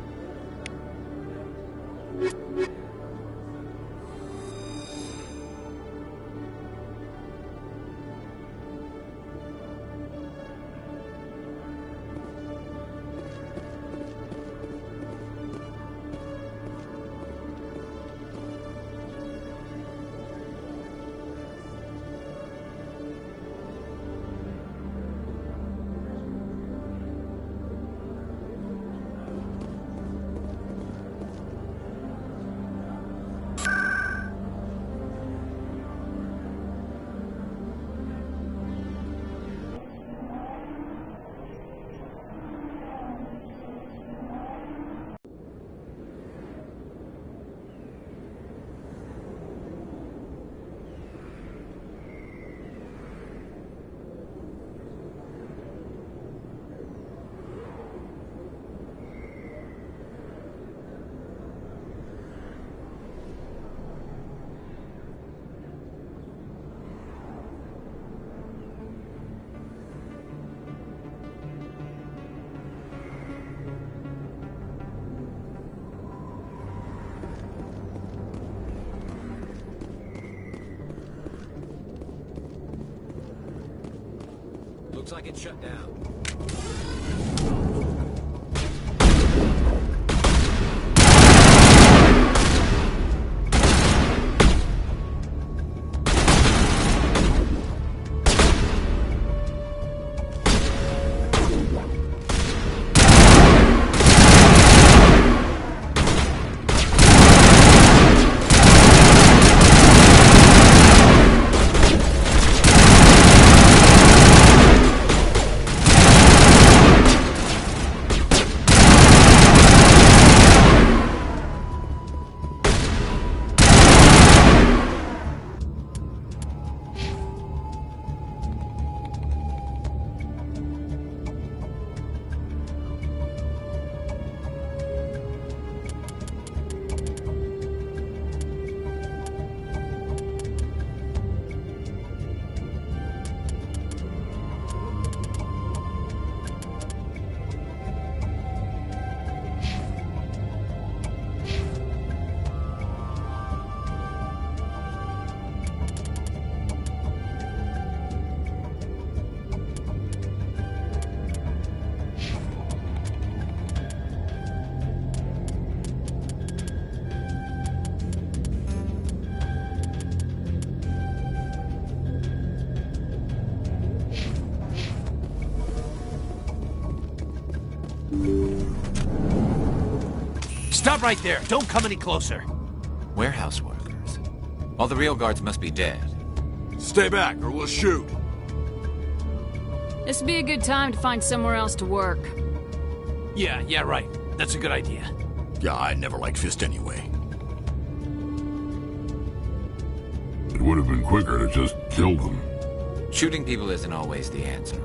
Looks like it's shut down. Stop right there. Don't come any closer. Warehouse workers. All the real guards must be dead. Stay back, or we'll shoot. This would be a good time to find somewhere else to work. Yeah, right. That's a good idea. Yeah, I never liked Fist anyway. It would have been quicker to just kill them. Shooting people isn't always the answer.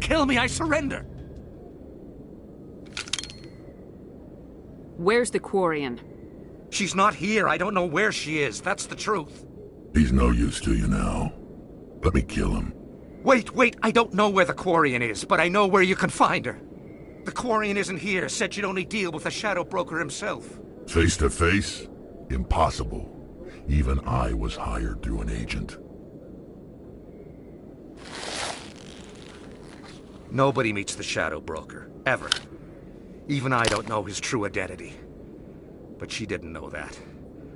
kill me, I surrender. Where's the Quarian? She's not here. I don't know where she is. That's the truth. He's no use to you now. Let me kill him. Wait. I don't know where the Quarian is, but I know where you can find her. The Quarian isn't here. Said she'd only deal with the Shadow Broker himself. Face to face? Impossible. Even I was hired through an agent. Nobody meets the Shadow Broker. Ever. Even I don't know his true identity. But she didn't know that.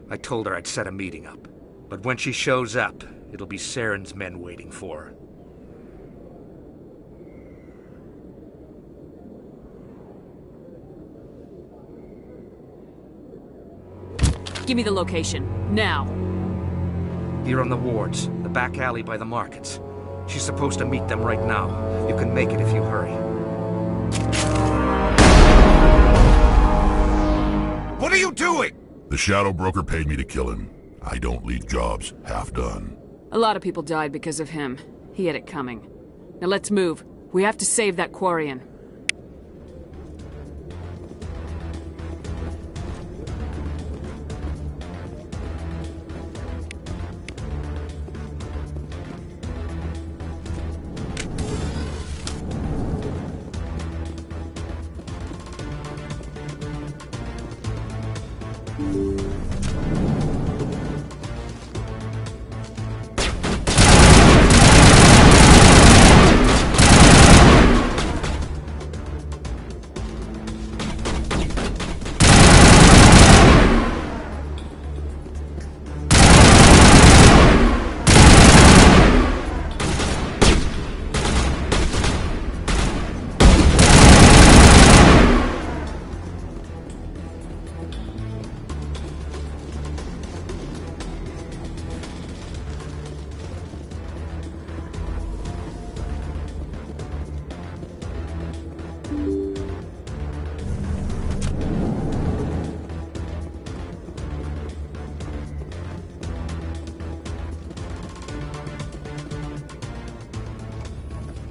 I told her I'd set a meeting up. But when she shows up, it'll be Saren's men waiting for her. Give me the location. Now. Here on the wards, the back alley by the markets. She's supposed to meet them right now. You can make it if you hurry. What are you doing? The Shadow Broker paid me to kill him. I don't leave jobs half done. A lot of people died because of him. He had it coming. Now let's move. We have to save that Quarian.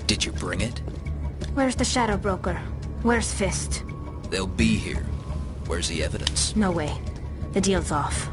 Did you bring it? Where's the Shadow Broker? Where's Fist? They'll be here. Where's the evidence? No way. The deal's off.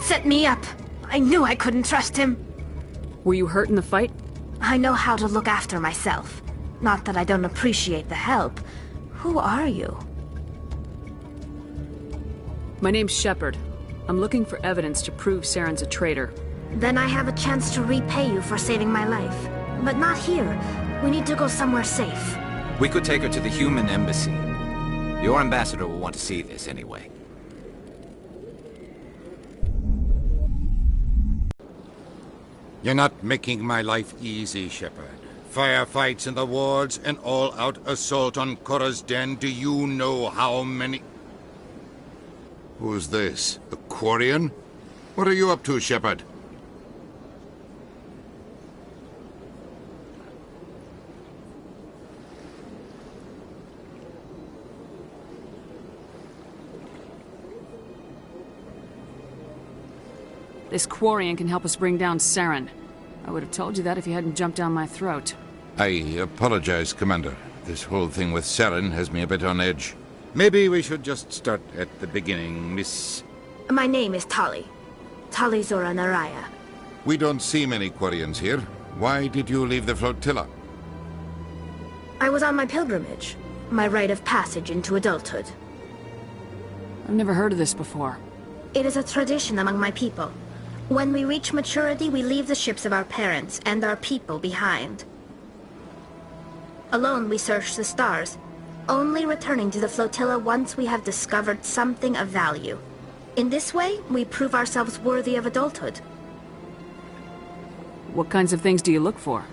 Set me up. I knew I couldn't trust him. Were you hurt in the fight? I know how to look after myself. Not that I don't appreciate the help. Who are you? My name's Shepard. I'm looking for evidence to prove Saren's a traitor. Then I have a chance to repay you for saving my life. But not here. We need to go somewhere safe. We could take her to the human embassy. Your ambassador will want to see this anyway. You're not making my life easy, Shepard. Firefights in the wards, an all-out assault on Korra's den. Do you know how many... Who's this? A Quarian? What are you up to, Shepard? This Quarian can help us bring down Saren. I would have told you that if you hadn't jumped down my throat. I apologize, Commander. This whole thing with Saren has me a bit on edge. Maybe we should just start at the beginning, Miss... My name is Tali. Tali'Zorah Naraya. We don't see many Quarians here. Why did you leave the flotilla? I was on my pilgrimage. My rite of passage into adulthood. I've never heard of this before. It is a tradition among my people. When we reach maturity, we leave the ships of our parents and our people behind. Alone, we search the stars. only returning to the flotilla once we have discovered something of value. In this way, we prove ourselves worthy of adulthood. What kinds of things do you look for?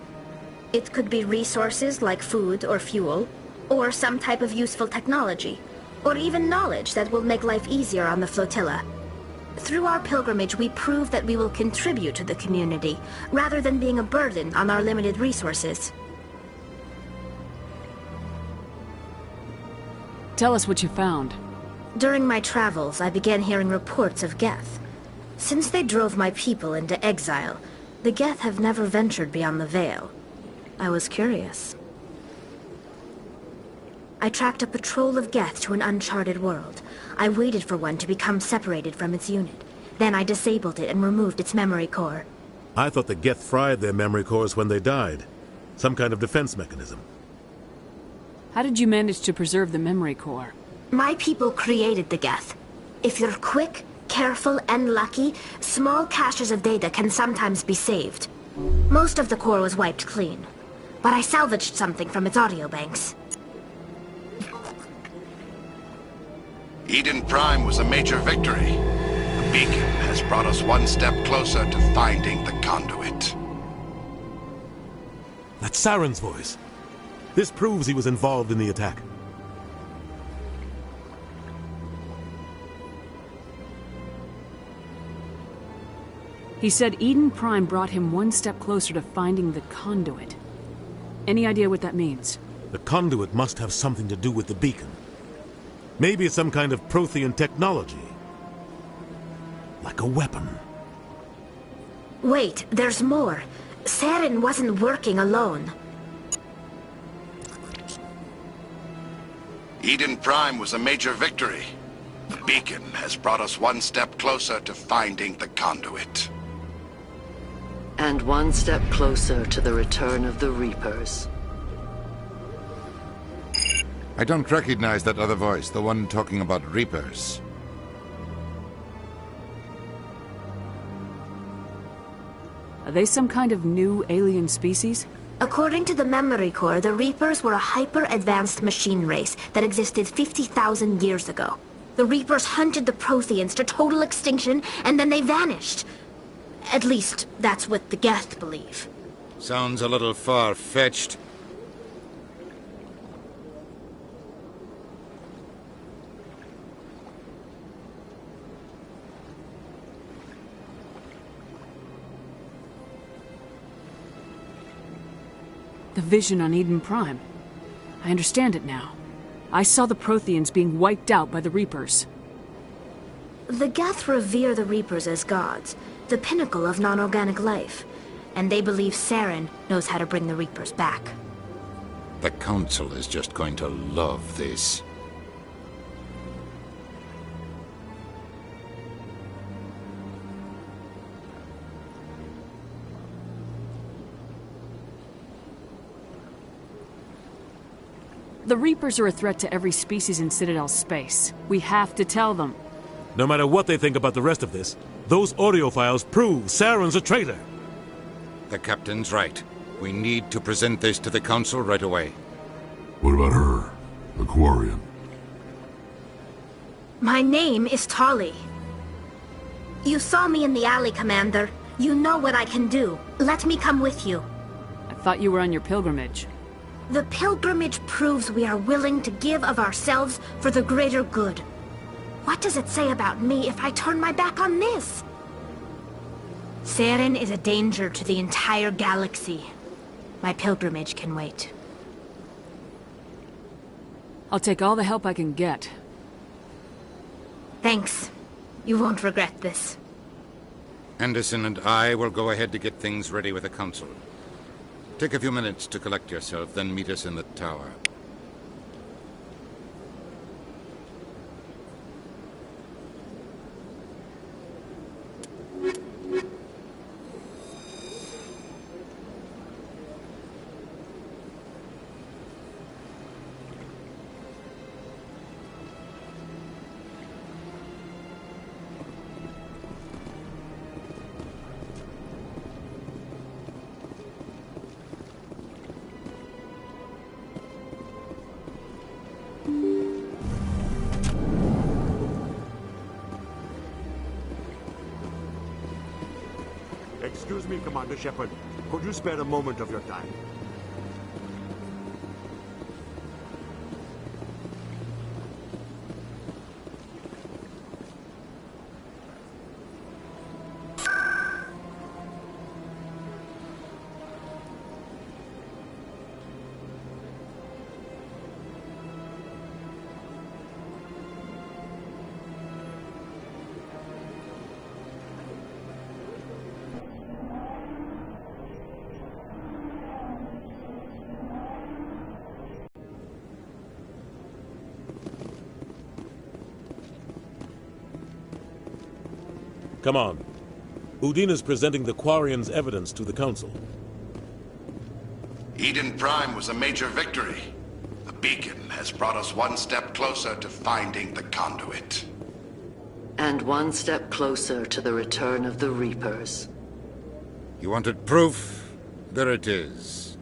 It could be resources like food or fuel, or some type of useful technology, or even knowledge that will make life easier on the flotilla. Through our pilgrimage, we prove that we will contribute to the community, rather than being a burden on our limited resources. Tell us what you found. During my travels, I began hearing reports of Geth. Since they drove my people into exile, the Geth have never ventured beyond the Veil. I was curious. I tracked a patrol of Geth to an uncharted world. I waited for one to become separated from its unit. Then I disabled it and removed its memory core. I thought the Geth fried their memory cores when they died. Some kind of defense mechanism. How did you manage to preserve the memory core? My people created the Geth. If you're quick, careful, and lucky, small caches of data can sometimes be saved. Most of the core was wiped clean, but I salvaged something from its audio banks. Eden Prime was a major victory. The beacon has brought us one step closer to finding the conduit. That's Saren's voice. This proves he was involved in the attack. He said Eden Prime brought him one step closer to finding the conduit. Any idea what that means? The conduit must have something to do with the beacon. Maybe it's some kind of Prothean technology. Like a weapon. Wait, there's more. Saren wasn't working alone. Eden Prime was a major victory. The beacon has brought us one step closer to finding the conduit. And one step closer to the return of the Reapers. I don't recognize that other voice, the one talking about Reapers. Are they some kind of new alien species? According to the memory core, the Reapers were a hyper-advanced machine race that existed 50,000 years ago. The Reapers hunted the Protheans to total extinction, and then they vanished. At least, that's what the Geth believe. Sounds a little far-fetched. The vision on Eden Prime. I understand it now. I saw the Protheans being wiped out by the Reapers. The Geth revere the Reapers as gods, the pinnacle of non-organic life, and they believe Saren knows how to bring the Reapers back. The Council is just going to love this. The Reapers are a threat to every species in Citadel space. We have to tell them. No matter what they think about the rest of this, those audio files prove Saren's a traitor. The Captain's right. We need to present this to the Council right away. What about her? The Quarian? My name is Tali. You saw me in the alley, Commander. You know what I can do. Let me come with you. I thought you were on your pilgrimage. The pilgrimage proves we are willing to give of ourselves for the greater good. What does it say about me if I turn my back on this? Saren is a danger to the entire galaxy. My pilgrimage can wait. I'll take all the help I can get. Thanks. You won't regret this. Anderson and I will go ahead to get things ready with the Council. Take a few minutes to collect yourself, then meet us in the tower. Excuse me, Commander Shepard. Could you spare a moment of your time? Come on. Udina's presenting the Quarians' evidence to the Council. Eden Prime was a major victory. The beacon has brought us one step closer to finding the conduit. And one step closer to the return of the Reapers. You wanted proof? There it is.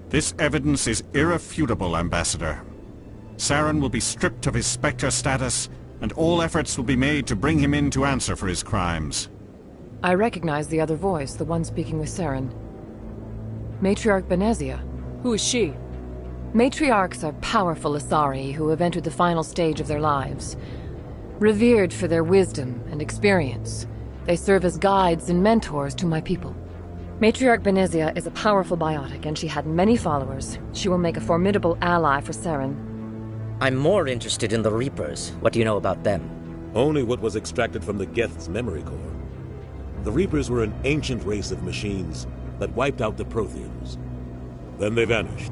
This evidence is irrefutable, Ambassador. Saren will be stripped of his Spectre status, and all efforts will be made to bring him in to answer for his crimes. I recognize the other voice, the one speaking with Saren. Matriarch Benezia. Who is she? Matriarchs are powerful Asari who have entered the final stage of their lives. Revered for their wisdom and experience, they serve as guides and mentors to my people. Matriarch Benezia is a powerful biotic, and she had many followers. She will make a formidable ally for Saren. I'm more interested in the Reapers. What do you know about them? Only what was extracted from the Geth's memory core. The Reapers were an ancient race of machines that wiped out the Protheans. Then they vanished.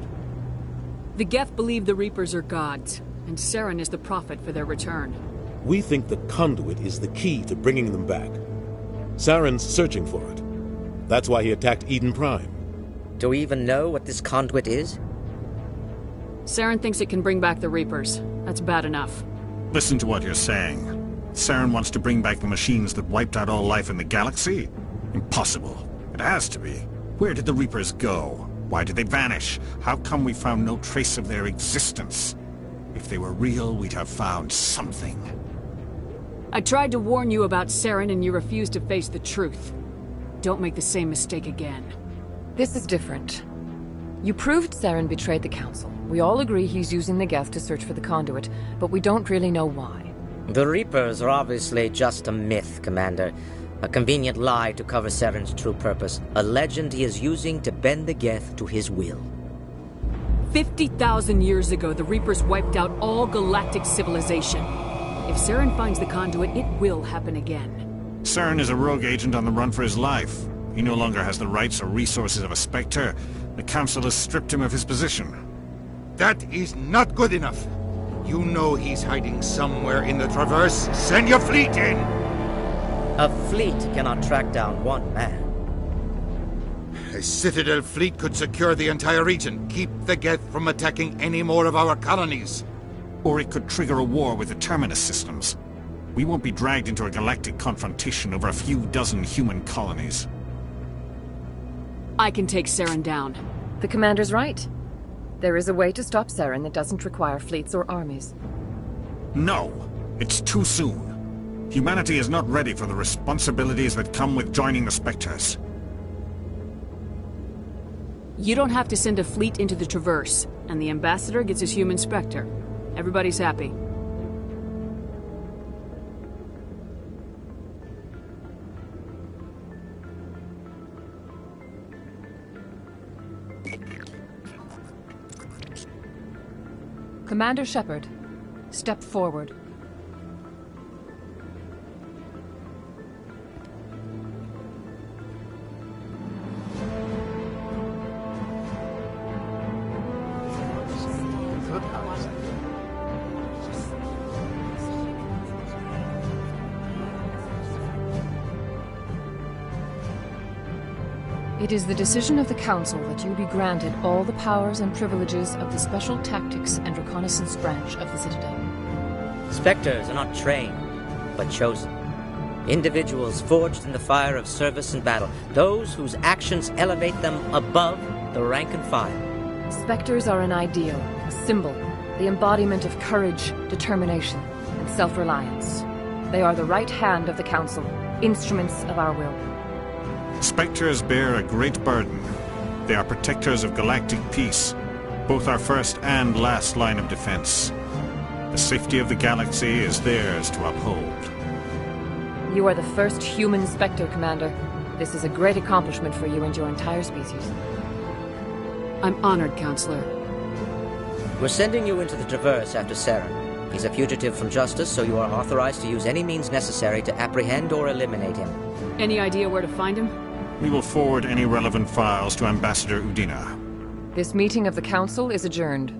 The Geth believe the Reapers are gods, and Saren is the prophet for their return. We think the conduit is the key to bringing them back. Saren's searching for it. That's why he attacked Eden Prime. Do we even know what this conduit is? Saren thinks it can bring back the Reapers. That's bad enough. Listen to what you're saying. Saren wants to bring back the machines that wiped out all life in the galaxy? Impossible. It has to be. Where did the Reapers go? Why did they vanish? How come we found no trace of their existence? If they were real, we'd have found something. I tried to warn you about Saren, and you refused to face the truth. Don't make the same mistake again. This is different. You proved Saren betrayed the Council. We all agree he's using the Geth to search for the conduit, but we don't really know why. The Reapers are obviously just a myth, Commander. A convenient lie to cover Saren's true purpose. A legend he is using to bend the Geth to his will. 50,000 years ago, the Reapers wiped out all galactic civilization. If Saren finds the conduit, it will happen again. Saren is a rogue agent on the run for his life. He no longer has the rights or resources of a Spectre. The Council has stripped him of his position. That is not good enough. You know he's hiding somewhere in the Traverse. Send your fleet in! A fleet cannot track down one man. A Citadel fleet could secure the entire region, keep the Geth from attacking any more of our colonies. Or it could trigger a war with the Terminus systems. We won't be dragged into a galactic confrontation over a few dozen human colonies. I can take Saren down. The Commander's right. There is a way to stop Saren that doesn't require fleets or armies. No! It's too soon. Humanity is not ready for the responsibilities that come with joining the Spectres. You don't have to send a fleet into the Traverse, and the Ambassador gets his human Spectre. Everybody's happy. Commander Shepard, step forward. It is the decision of the Council that you be granted all the powers and privileges of the Special Tactics and Reconnaissance Branch of the Citadel. Spectres are not trained, but chosen. Individuals forged in the fire of service and battle. Those whose actions elevate them above the rank and file. Spectres are an ideal, a symbol, the embodiment of courage, determination, and self-reliance. They are the right hand of the Council, instruments of our will. Spectres bear a great burden. They are protectors of galactic peace, both our first and last line of defense. The safety of the galaxy is theirs to uphold. You are the first human Spectre, Commander. This is a great accomplishment for you and your entire species. I'm honored, Counselor. We're sending you into the Traverse after Saren. He's a fugitive from justice, so you are authorized to use any means necessary to apprehend or eliminate him. Any idea where to find him? We will forward any relevant files to Ambassador Udina. This meeting of the Council is adjourned.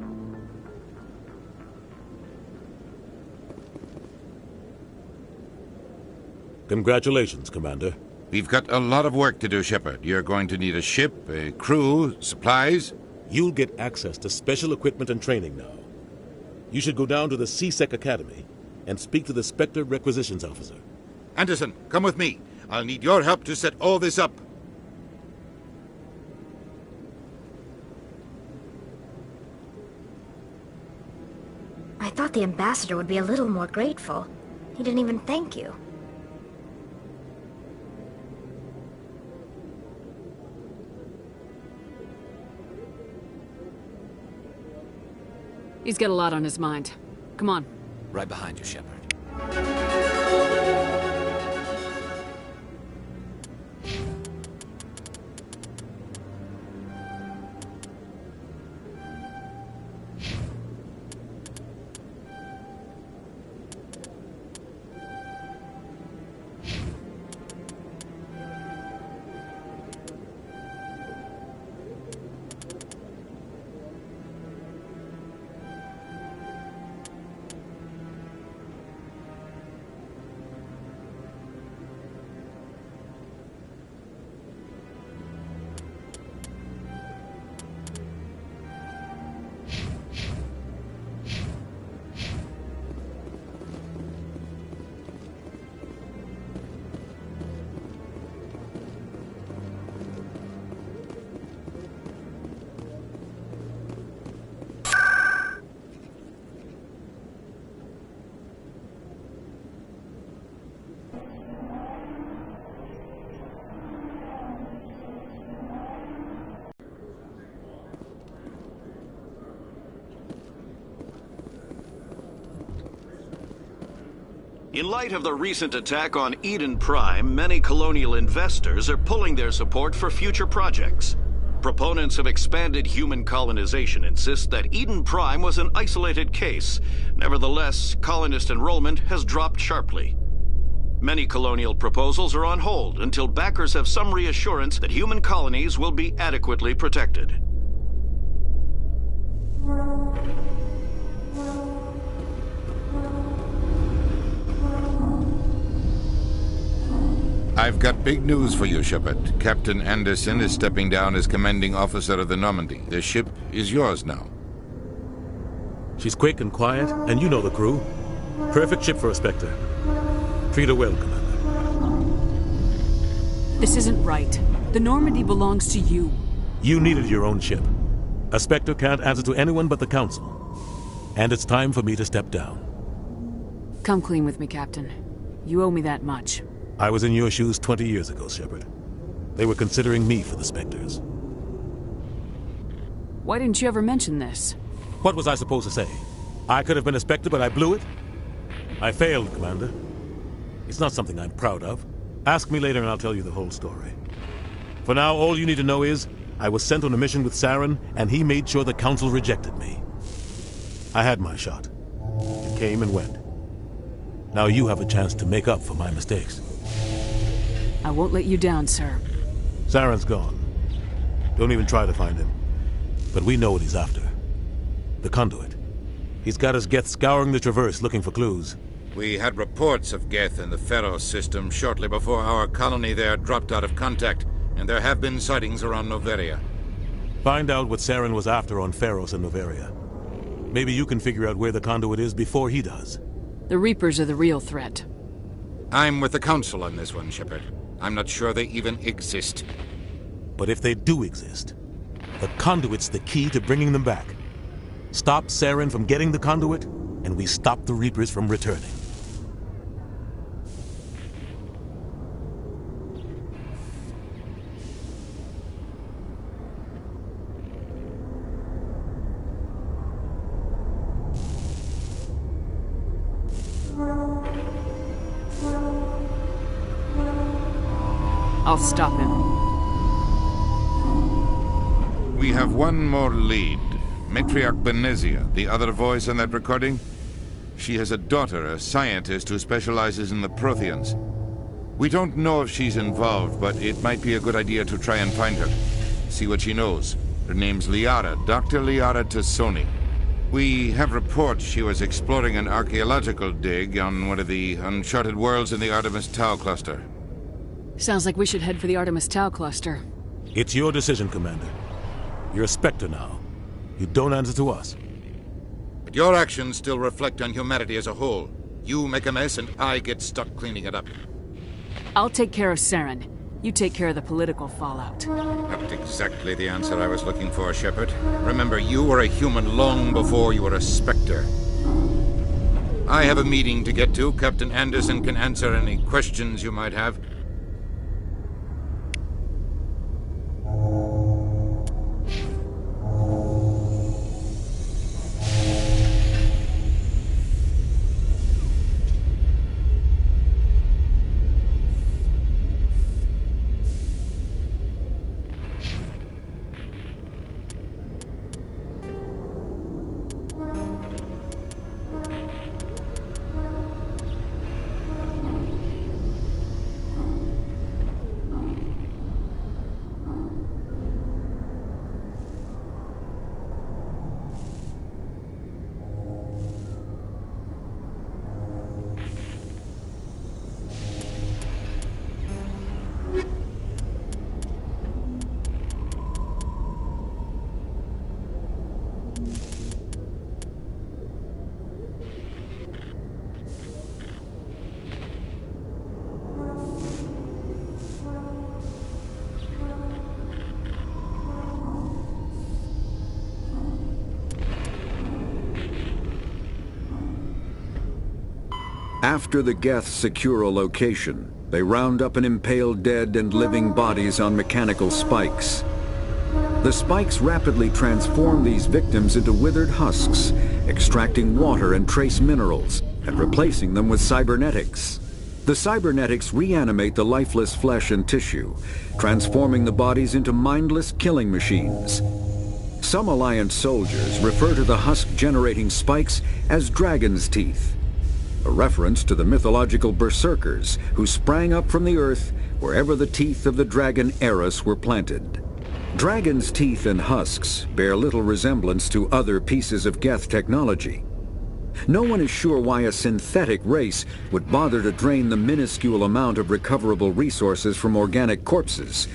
Congratulations, Commander. We've got a lot of work to do, Shepard. You're going to need a ship, a crew, supplies. You'll get access to special equipment and training now. You should go down to the C-Sec Academy and speak to the Spectre Requisitions Officer. Anderson, come with me. I'll need your help to set all this up. I thought the ambassador would be a little more grateful. He didn't even thank you. He's got a lot on his mind. Come on. Right behind you, Shepard. In light of the recent attack on Eden Prime, many colonial investors are pulling their support for future projects. Proponents of expanded human colonization insist that Eden Prime was an isolated case. Nevertheless, colonist enrollment has dropped sharply. Many colonial proposals are on hold until backers have some reassurance that human colonies will be adequately protected. I've got big news for you, Shepard. Captain Anderson is stepping down as commanding officer of the Normandy. The ship is yours now. She's quick and quiet, and you know the crew. Perfect ship for a Spectre. Treat her well, Commander. This isn't right. The Normandy belongs to you. You needed your own ship. A Spectre can't answer to anyone but the Council. And it's time for me to step down. Come clean with me, Captain. You owe me that much. I was in your shoes 20 years ago, Shepard. They were considering me for the Spectres. Why didn't you ever mention this? What was I supposed to say? I could have been a Spectre, but I blew it? I failed, Commander. It's not something I'm proud of. Ask me later and I'll tell you the whole story. For now, all you need to know is, I was sent on a mission with Saren, and he made sure the Council rejected me. I had my shot. It came and went. Now you have a chance to make up for my mistakes. I won't let you down, sir. Saren's gone. Don't even try to find him. But we know what he's after. The Conduit. He's got his Geth scouring the Traverse looking for clues. We had reports of Geth in the Pharos system shortly before our colony there dropped out of contact, and there have been sightings around Noveria. Find out what Saren was after on Pharos and Noveria. Maybe you can figure out where the Conduit is before he does. The Reapers are the real threat. I'm with the Council on this one, Shepard. I'm not sure they even exist. But if they do exist, the Conduit's the key to bringing them back. Stop Saren from getting the Conduit, and we stop the Reapers from returning. I'll stop him. We have one more lead. Matriarch Benezia, the other voice on that recording. She has a daughter, a scientist who specializes in the Protheans. We don't know if she's involved, but it might be a good idea to try and find her. See what she knows. Her name's Liara, Dr. Liara Tassoni. We have reports she was exploring an archaeological dig on one of the uncharted worlds in the Artemis Tau cluster. Sounds like we should head for the Artemis Tau cluster. It's your decision, Commander. You're a Spectre now. You don't answer to us. But your actions still reflect on humanity as a whole. You make a mess and I get stuck cleaning it up. I'll take care of Saren. You take care of the political fallout. Not exactly the answer I was looking for, Shepard. Remember, you were a human long before you were a Spectre. I have a meeting to get to. Captain Anderson can answer any questions you might have. After the Geth secure a location, they round up and impale dead and living bodies on mechanical spikes. The spikes rapidly transform these victims into withered husks, extracting water and trace minerals, and replacing them with cybernetics. The cybernetics reanimate the lifeless flesh and tissue, transforming the bodies into mindless killing machines. Some Alliance soldiers refer to the husk-generating spikes as dragon's teeth, a reference to the mythological berserkers who sprang up from the earth wherever the teeth of the dragon Eris were planted. Dragon's teeth and husks bear little resemblance to other pieces of Geth technology. No one is sure why a synthetic race would bother to drain the minuscule amount of recoverable resources from organic corpses,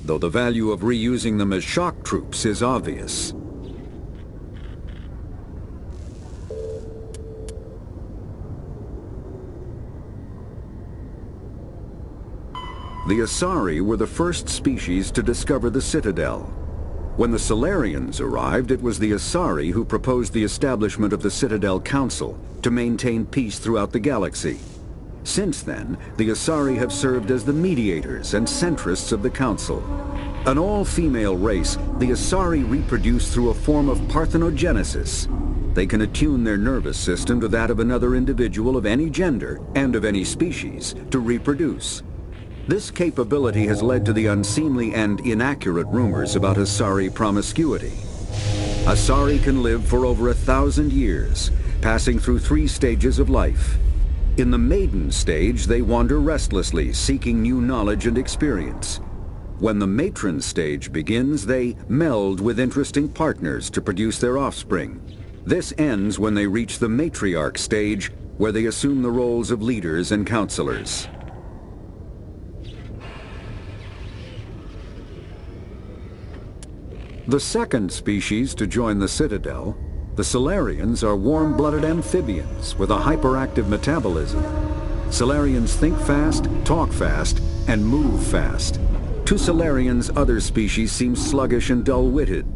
though the value of reusing them as shock troops is obvious. The Asari were the first species to discover the Citadel. When the Salarians arrived, it was the Asari who proposed the establishment of the Citadel Council to maintain peace throughout the galaxy. Since then, the Asari have served as the mediators and centrists of the Council. An all-female race, the Asari reproduce through a form of parthenogenesis. They can attune their nervous system to that of another individual of any gender and of any species to reproduce. This capability has led to the unseemly and inaccurate rumors about Asari promiscuity. Asari can live for over 1,000 years, passing through 3 stages of life. In the maiden stage, they wander restlessly, seeking new knowledge and experience. When the matron stage begins, they meld with interesting partners to produce their offspring. This ends when they reach the matriarch stage, where they assume the roles of leaders and counselors. The second species to join the Citadel, the Salarians, are warm-blooded amphibians with a hyperactive metabolism. Salarians think fast, talk fast, and move fast. To Salarians, other species seem sluggish and dull-witted.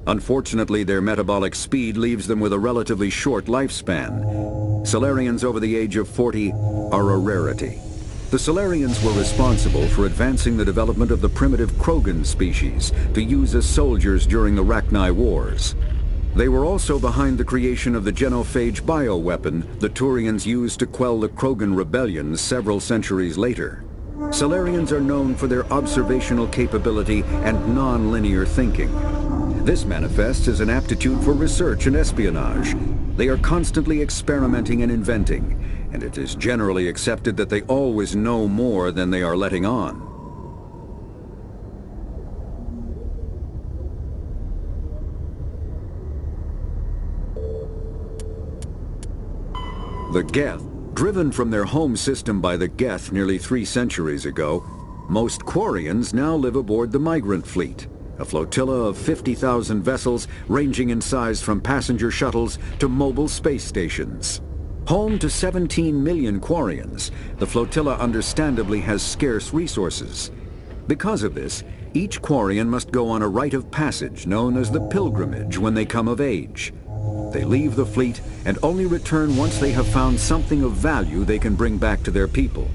Unfortunately, their metabolic speed leaves them with a relatively short lifespan. Salarians over the age of 40 are a rarity. The Salarians were responsible for advancing the development of the primitive Krogan species to use as soldiers during the Rachni Wars. They were also behind the creation of the genophage bioweapon the Turians used to quell the Krogan rebellions several centuries later. Salarians are known for their observational capability and non-linear thinking. This manifests as an aptitude for research and espionage. They are constantly experimenting and inventing, and it is generally accepted that they always know more than they are letting on. The Geth, driven from their home system by the Geth nearly 3 centuries ago, most Quarians now live aboard the Migrant Fleet, a flotilla of 50,000 vessels ranging in size from passenger shuttles to mobile space stations. Home to 17 million Quarians, the flotilla understandably has scarce resources. Because of this, each Quarian must go on a rite of passage known as the Pilgrimage when they come of age. They leave the fleet and only return once they have found something of value they can bring back to their people.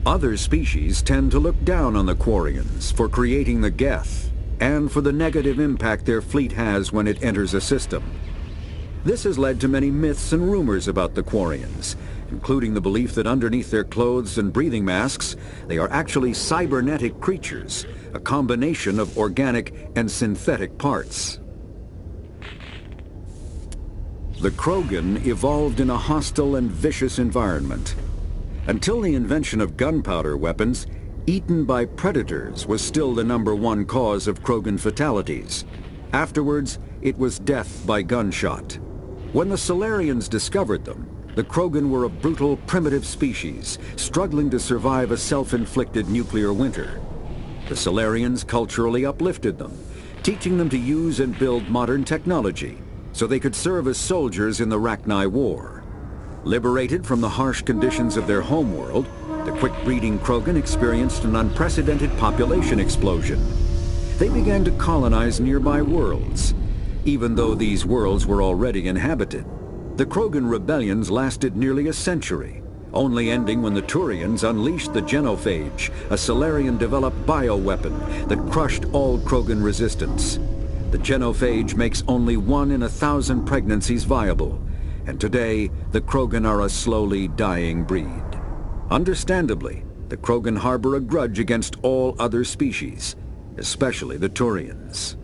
Other species tend to look down on the Quarians for creating the Geth, and for the negative impact their fleet has when it enters a system. This has led to many myths and rumors about the Quarians, including the belief that underneath their clothes and breathing masks, they are actually cybernetic creatures, a combination of organic and synthetic parts. The Krogan evolved in a hostile and vicious environment. Until the invention of gunpowder weapons, eaten by predators was still the #1 cause of Krogan fatalities. Afterwards, it was death by gunshot. When the Salarians discovered them, the Krogan were a brutal, primitive species, struggling to survive a self-inflicted nuclear winter. The Salarians culturally uplifted them, teaching them to use and build modern technology, so they could serve as soldiers in the Rachni War. Liberated from the harsh conditions of their homeworld, the quick-breeding Krogan experienced an unprecedented population explosion. They began to colonize nearby worlds. Even though these worlds were already inhabited, the Krogan rebellions lasted nearly a century, only ending when the Turians unleashed the Genophage, a Salarian-developed bioweapon that crushed all Krogan resistance. The Genophage makes only 1 in 1,000 pregnancies viable, and today the Krogan are a slowly dying breed. Understandably, the Krogan harbor a grudge against all other species, especially the Turians.